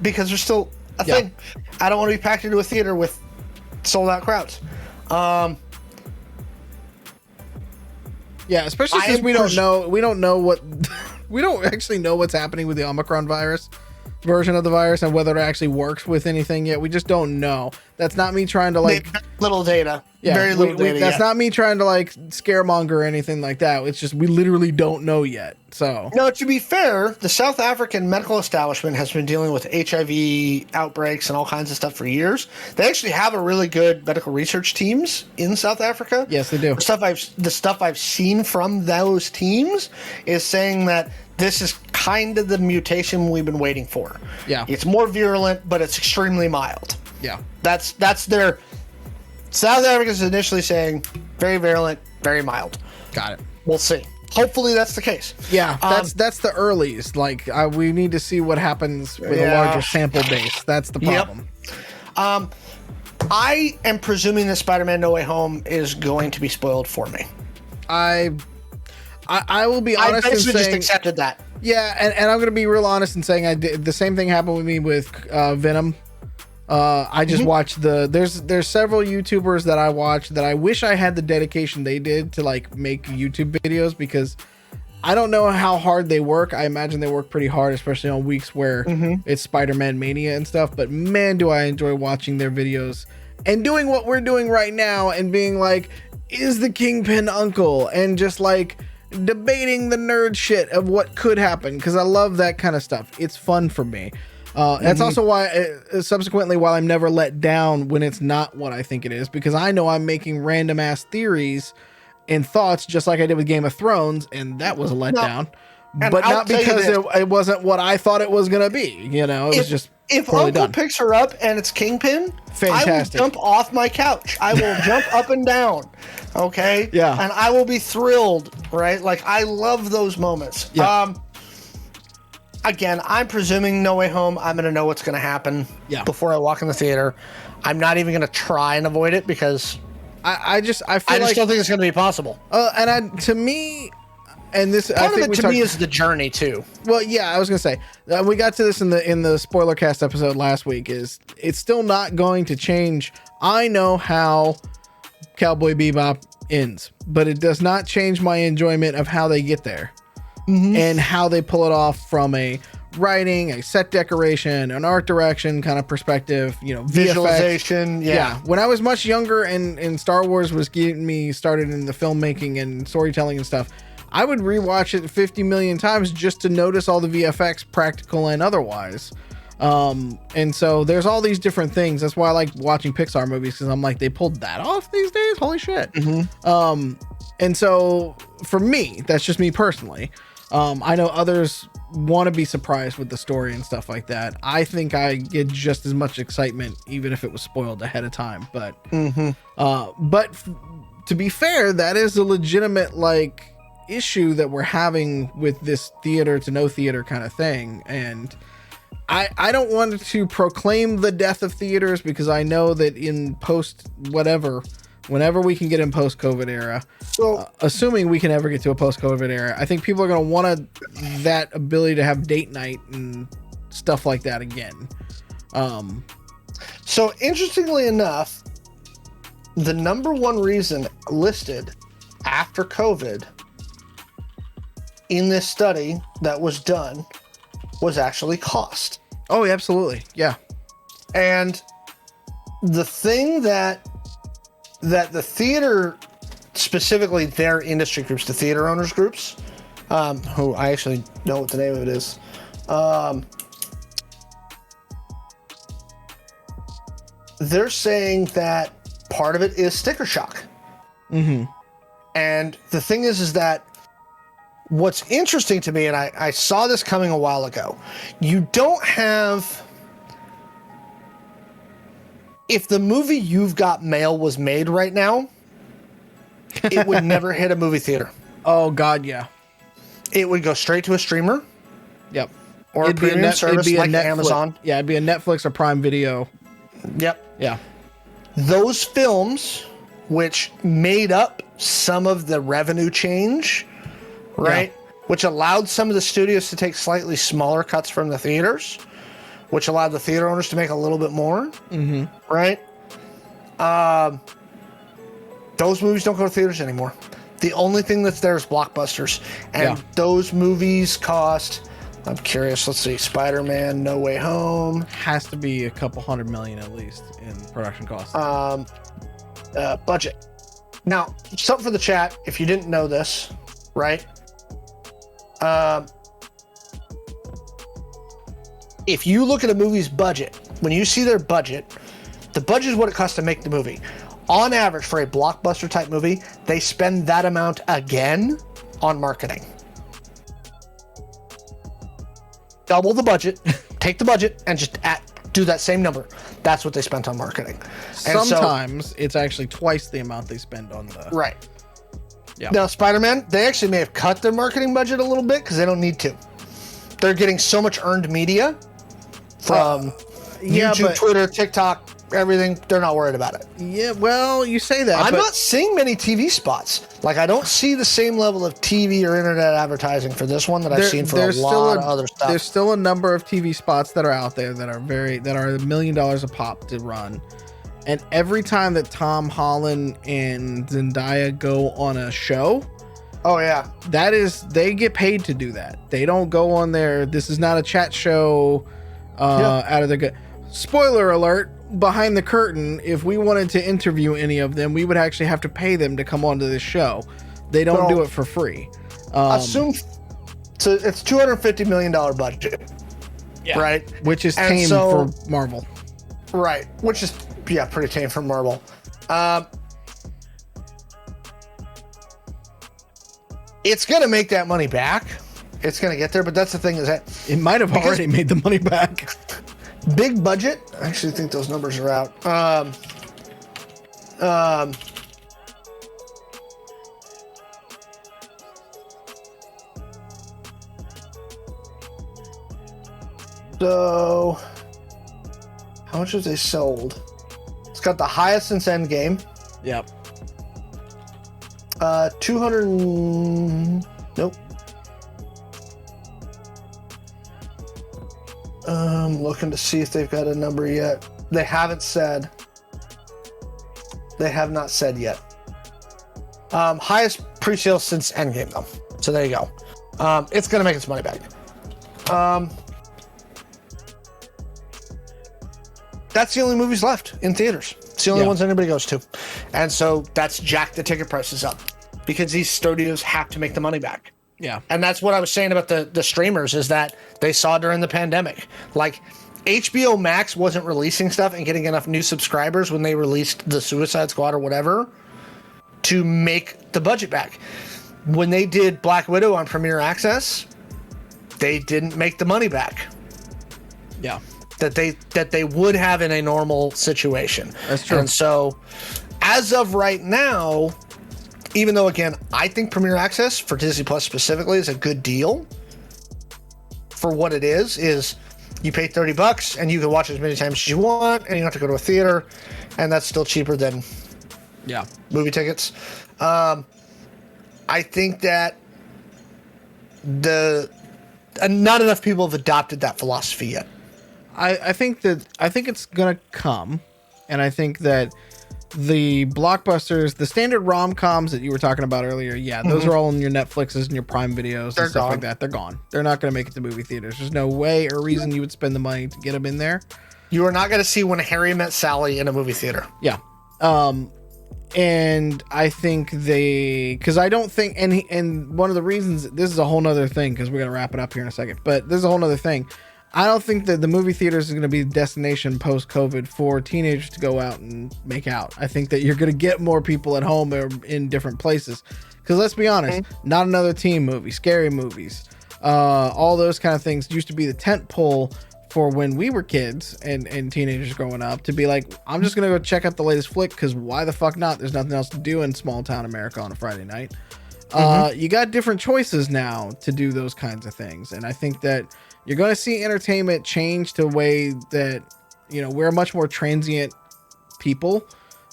because there's still a thing. I don't want to be packed into a theater with sold out crowds. Yeah, especially since we don't actually know what's happening with the Omicron virus version of the virus and whether it actually works with anything yet. We just don't know. That's not me trying to little data. Yeah, very little data. That's not me trying to scaremonger or anything like that. It's just we literally don't know yet. So no, to be fair, the South African medical establishment has been dealing with HIV outbreaks and all kinds of stuff for years. They actually have a really good medical research teams in South Africa. Yes, they do. The stuff I've seen from those teams is saying that this is kind of the mutation we've been waiting for. Yeah, it's more virulent, but it's extremely mild. Yeah, that's their. South Africa's initially saying very virulent, very mild. Got it. We'll see. Hopefully that's the case. Yeah, that's the earlies. We need to see what happens with a larger sample base. That's the problem. Yep. I am presuming that Spider-Man No Way Home is going to be spoiled for me. I will be honest and saying, just accepted that. Yeah, and I'm going to be real honest in saying I did the same thing happened with me with Venom. I just watched there's several YouTubers that I watch that I wish I had the dedication they did to make YouTube videos, because I don't know how hard they work. I imagine they work pretty hard, especially on weeks where it's Spider-Man mania and stuff. But man, do I enjoy watching their videos and doing what we're doing right now and being like, is the Kingpin uncle? And just debating the nerd shit of what could happen, because I love that kind of stuff. It's fun for me. That's also why, subsequently, while I'm never let down when it's not what I think it is, because I know I'm making random ass theories and thoughts, just like I did with Game of Thrones, and that was a letdown. But not because it wasn't what I thought it was gonna be. It was just if Uncle picks her up and it's Kingpin, fantastic. I will jump off my couch. I will jump up and down. Okay. Yeah. And I will be thrilled. Right. I love those moments. Yeah. Again, I'm presuming No Way Home, I'm going to know what's going to happen before I walk in the theater. I'm not even going to try and avoid it, because I just don't think it's going to be possible. To me, and this part of it to me is the journey too. Well, yeah, I was going to say we got to this in the spoiler cast episode last week. Is it's still not going to change. I know how Cowboy Bebop ends, but it does not change my enjoyment of how they get there. And how they pull it off from a writing, a set decoration, an art direction kind of perspective, visualization. Yeah. When I was much younger and Star Wars was getting me started in the filmmaking and storytelling and stuff, I would rewatch it 50 million times just to notice all the VFX, practical and otherwise. And so there's all these different things. That's why I like watching Pixar movies, because I'm like, they pulled that off these days? Holy shit. And so for me, that's just me personally. I know others want to be surprised with the story and stuff like that. I think I get just as much excitement, even if it was spoiled ahead of time. But, to be fair, that is a legitimate issue that we're having with this theater to no theater kind of thing. And I don't want to proclaim the death of theaters, because I know that in post whatever, whenever we can get in post-COVID era, so assuming we can ever get to a post-COVID era, I think people are going to want that ability to have date night and stuff like that again. So interestingly enough, the number one reason listed after COVID in this study that was done was actually cost. Oh, absolutely. Yeah. And the thing that the theater, specifically their industry groups, the theater owners groups, who I actually know what the name of it is, they're saying that part of it is sticker shock. And the thing is that what's interesting to me, and I saw this coming a while ago, you don't have... If the movie You've Got Mail was made right now, it would never hit a movie theater. Oh, God, yeah. It would go straight to a streamer. Yep. Or a premium service like Amazon. Yeah, it'd be a Netflix or Prime Video. Yep. Yeah. Those films, which made up some of the revenue change, right? Yeah. Which allowed some of the studios to take slightly smaller cuts from the theaters, which allowed the theater owners to make a little bit more, right? Those movies don't go to theaters anymore. The only thing that's there is blockbusters. And those movies cost, I'm curious, let's see, Spider-Man No Way Home. Has to be a couple $100 million at least in production costs. Budget. Now, something for the chat, if you didn't know this, right? If you look at a movie's budget, when you see their budget, the budget is what it costs to make the movie. On average, for a blockbuster type movie, they spend that amount again on marketing. Double the budget, take the budget, and just do that same number. That's what they spent on marketing. And sometimes it's actually twice the amount they spend on the... Right. Yeah. Now, Spider-Man, they actually may have cut their marketing budget a little bit because they don't need to. They're getting so much earned media from YouTube, Twitter, TikTok, everything. They're not worried about it. Yeah, well, you say that. I'm not seeing many TV spots. Like, I don't see the same level of TV or internet advertising for this one that I've seen for a lot of other stuff. There's still a number of TV spots that are out there that are $1 million a pop to run. And every time that Tom Holland and Zendaya go on a show, oh yeah, they get paid to do that. They don't go on there. This is not a chat show out of the spoiler alert. Behind the curtain, if we wanted to interview any of them, we would actually have to pay them to come onto this show. They don't do it for free. Assume so it's $250 million budget, right? Which is tame for Marvel, right? Which is pretty tame for Marvel. It's gonna make that money back. It's gonna get there, but that's the thing is that it might have already made the money back. Big budget. I actually think those numbers are out. So, how much have they sold? It's got the highest since Endgame. Yep. 200. Nope. Looking to see if they've got a number yet. They haven't said. They have not said yet. Highest pre-sales since Endgame, though. So there you go. It's going to make its money back. That's the only movies left in theaters. It's the only ones anybody goes to. And so that's jacked the ticket prices up because these studios have to make the money back. Yeah. And that's what I was saying about the streamers is that they saw during the pandemic. Like, HBO Max wasn't releasing stuff and getting enough new subscribers when they released the Suicide Squad or whatever to make the budget back. When they did Black Widow on Premier Access, they didn't make the money back. Yeah. That they would have in a normal situation. That's true. And so, as of right now, even though, again, I think Premier Access for Disney Plus specifically is a good deal for what it is you pay $30 and you can watch as many times as you want and you don't have to go to a theater, and that's still cheaper than movie tickets. I think that not enough people have adopted that philosophy yet. I think it's gonna come, and I think that the blockbusters, the standard rom-coms that you were talking about earlier, those are all in your Netflixes and your Prime Videos and stuff like that. They're gone. They're not going to make it to movie theaters. There's no way or reason you would spend the money to get them in there. You are not going to see When Harry Met Sally in a movie theater. Yeah. And I think because I don't think, and one of the reasons, this is a whole nother thing, because we're going to wrap it up here in a second, but this is a whole nother thing. I don't think that the movie theaters is going to be the destination post-COVID for teenagers to go out and make out. I think that you're going to get more people at home or in different places. Because let's be honest, not another teen movie, scary movies, all those kind of things used to be the tent pole for when we were kids and teenagers growing up, to be like, I'm just going to go check out the latest flick because why the fuck not? There's nothing else to do in small town America on a Friday night. You got different choices now to do those kinds of things. And I think that you're going to see entertainment change to a way that, you know, we're much more transient people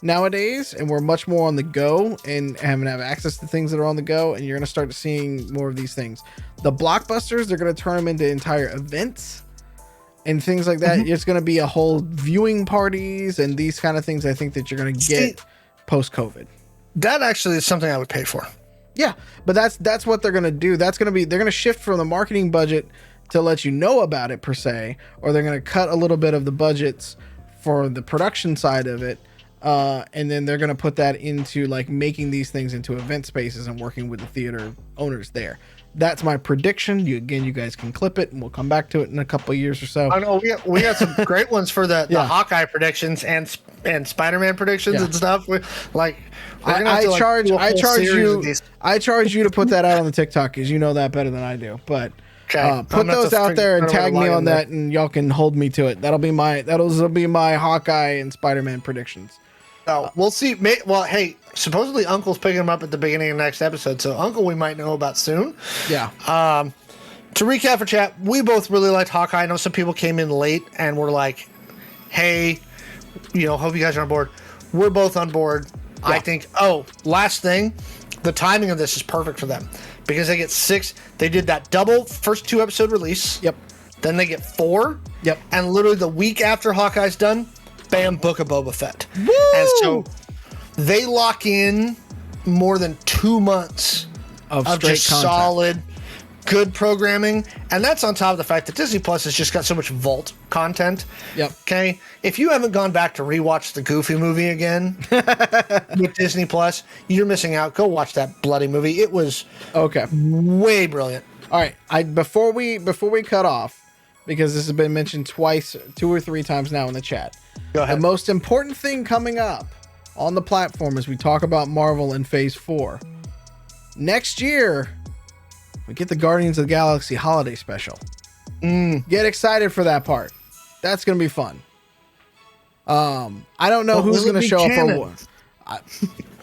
nowadays, and we're much more on the go and having to have access to things that are on the go. And you're going to start seeing more of these things. The blockbusters, they're going to turn them into entire events and things like that. It's going to be a whole viewing parties and these kind of things. I think that you're going to get post-COVID. That actually is something I would pay for. Yeah, but that's what they're going to do. That's going to be, they're going to shift from the marketing budget to let you know about it per se, or they're going to cut a little bit of the budgets for the production side of it. And then they're going to put that into like making these things into event spaces and working with the theater owners there. That's my prediction. You guys can clip it and we'll come back to it in a couple of years or so. I know we got some great ones for the Hawkeye predictions and Spider-Man predictions and stuff. I charge you to put that out on the TikTok because you know that better than I do. But put those out there and tag me on that, and y'all can hold me to it. That'll be my Hawkeye and Spider-Man predictions. Oh, we'll see. Well, hey, supposedly Uncle's picking them up at the beginning of the next episode, so Uncle we might know about soon. Yeah. To recap for chat, we both really liked Hawkeye. I know some people came in late and were like, "Hey, hope you guys are on board." We're both on board. Yeah. I think. Oh, last thing, the timing of this is perfect for them because they get 6. They did that double first 2 episode release. Yep. Then they get 4. Yep. And literally the week after Hawkeye's done, bam, Book of Boba Fett. Woo! And so they lock in more than 2 months of just content. solid, good programming. And that's on top of the fact that Disney Plus has just got so much vault content. Yep. Okay. If you haven't gone back to rewatch the Goofy movie again with Disney Plus, you're missing out. Go watch that bloody movie. It was way brilliant. All right. Before we cut off, because this has been mentioned twice, 2 or 3 times now in the chat. Go ahead. The most important thing coming up on the platform as we talk about Marvel in Phase 4. Next year, we get the Guardians of the Galaxy holiday special. Get excited for that part. That's going to be fun. I don't know who's going to show up for what.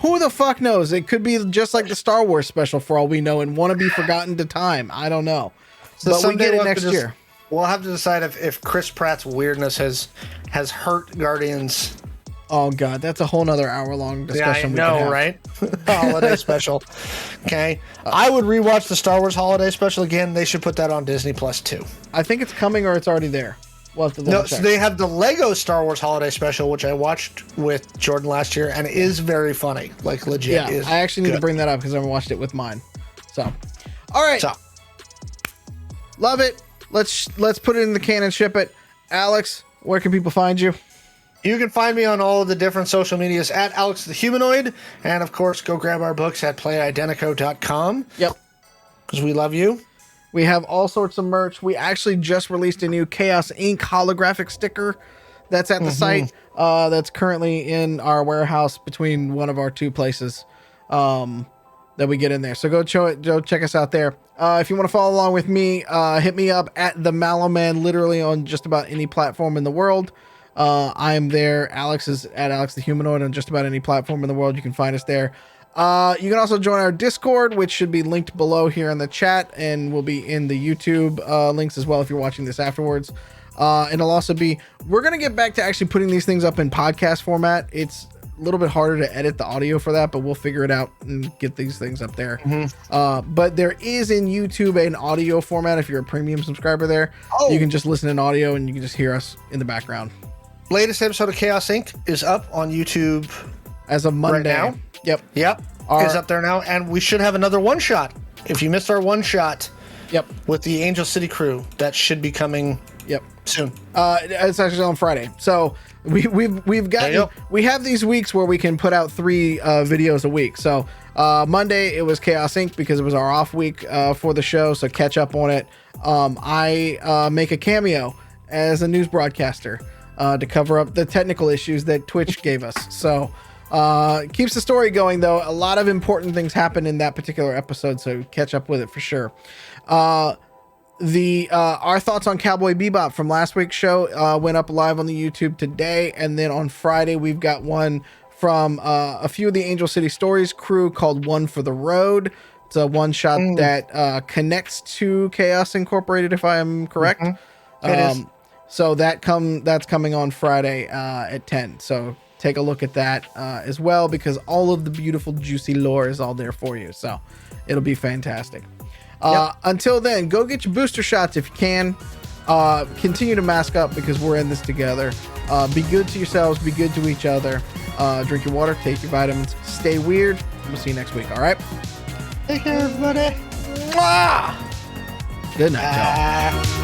Who the fuck knows? It could be just like the Star Wars special for all we know and want to be forgotten to time. I don't know. So but we get it next year. We'll have to decide if Chris Pratt's weirdness has hurt Guardians. Oh god, that's a whole nother hour-long discussion. Yeah, I know, right? Holiday special. Okay, I would rewatch the Star Wars holiday special again. They should put that on Disney Plus too. I think it's coming or it's already there. We'll have to no, so they have the Lego Star Wars holiday special, which I watched with Jordan last year, and it is very funny. Like legit. Yeah, I actually need to bring that up because I haven't watched it with mine. So, all right, love it. Let's put it in the can and ship it. Alex, where can people find you? You can find me on all of the different social medias at Alex the Humanoid. And, of course, go grab our books at playidentico.com. Yep. Because we love you. We have all sorts of merch. We actually just released a new Chaos Inc. holographic sticker that's at the site. That's currently in our warehouse between one of our 2 places that we get in there. So go check us out there. If you want to follow along with me, hit me up at the Mallo Man, literally on just about any platform in the world. I am there. Alex is at Alex the Humanoid on just about any platform in the world. You can find us there. You can also join our Discord, which should be linked below here in the chat and will be in the YouTube links as well if you're watching this afterwards. And it'll also be, we're going to get back to actually putting these things up in podcast format. It's a little bit harder to edit the audio for that, but we'll figure it out and get these things up there. But there is in YouTube an audio format. If you're a premium subscriber there, you can just listen in audio and you can just hear us in the background. Latest episode of Chaos Inc. is up on YouTube as of Monday. Right now. Yep. Is up there now, and we should have another one shot. If you missed our one shot, with the Angel City crew, that should be coming. Soon. It's actually on Friday. So We've gotten we have these weeks where we can put out 3 videos a week. So Monday it was Chaos Inc. because it was our off week for the show, so catch up on it. I make a cameo as a news broadcaster to cover up the technical issues that Twitch gave us. So keeps the story going, though. A lot of important things happen in that particular episode, so catch up with it for sure. Our thoughts on Cowboy Bebop from last week's show went up live on the YouTube today, and then on Friday we've got one from a few of the Angel City Stories crew called One for the Road. It's a one shot that connects to Chaos Incorporated, if I am correct. It is. So that's coming on Friday at 10. So take a look at that as well, because all of the beautiful juicy lore is all there for you. So it'll be fantastic. Until then, go get your booster shots if you can. Continue to mask up because we're in this together. Be good to yourselves. Be good to each other. Drink your water. Take your vitamins. Stay weird. We'll see you next week. All right? Take care, everybody. Mwah! Good night, y'all.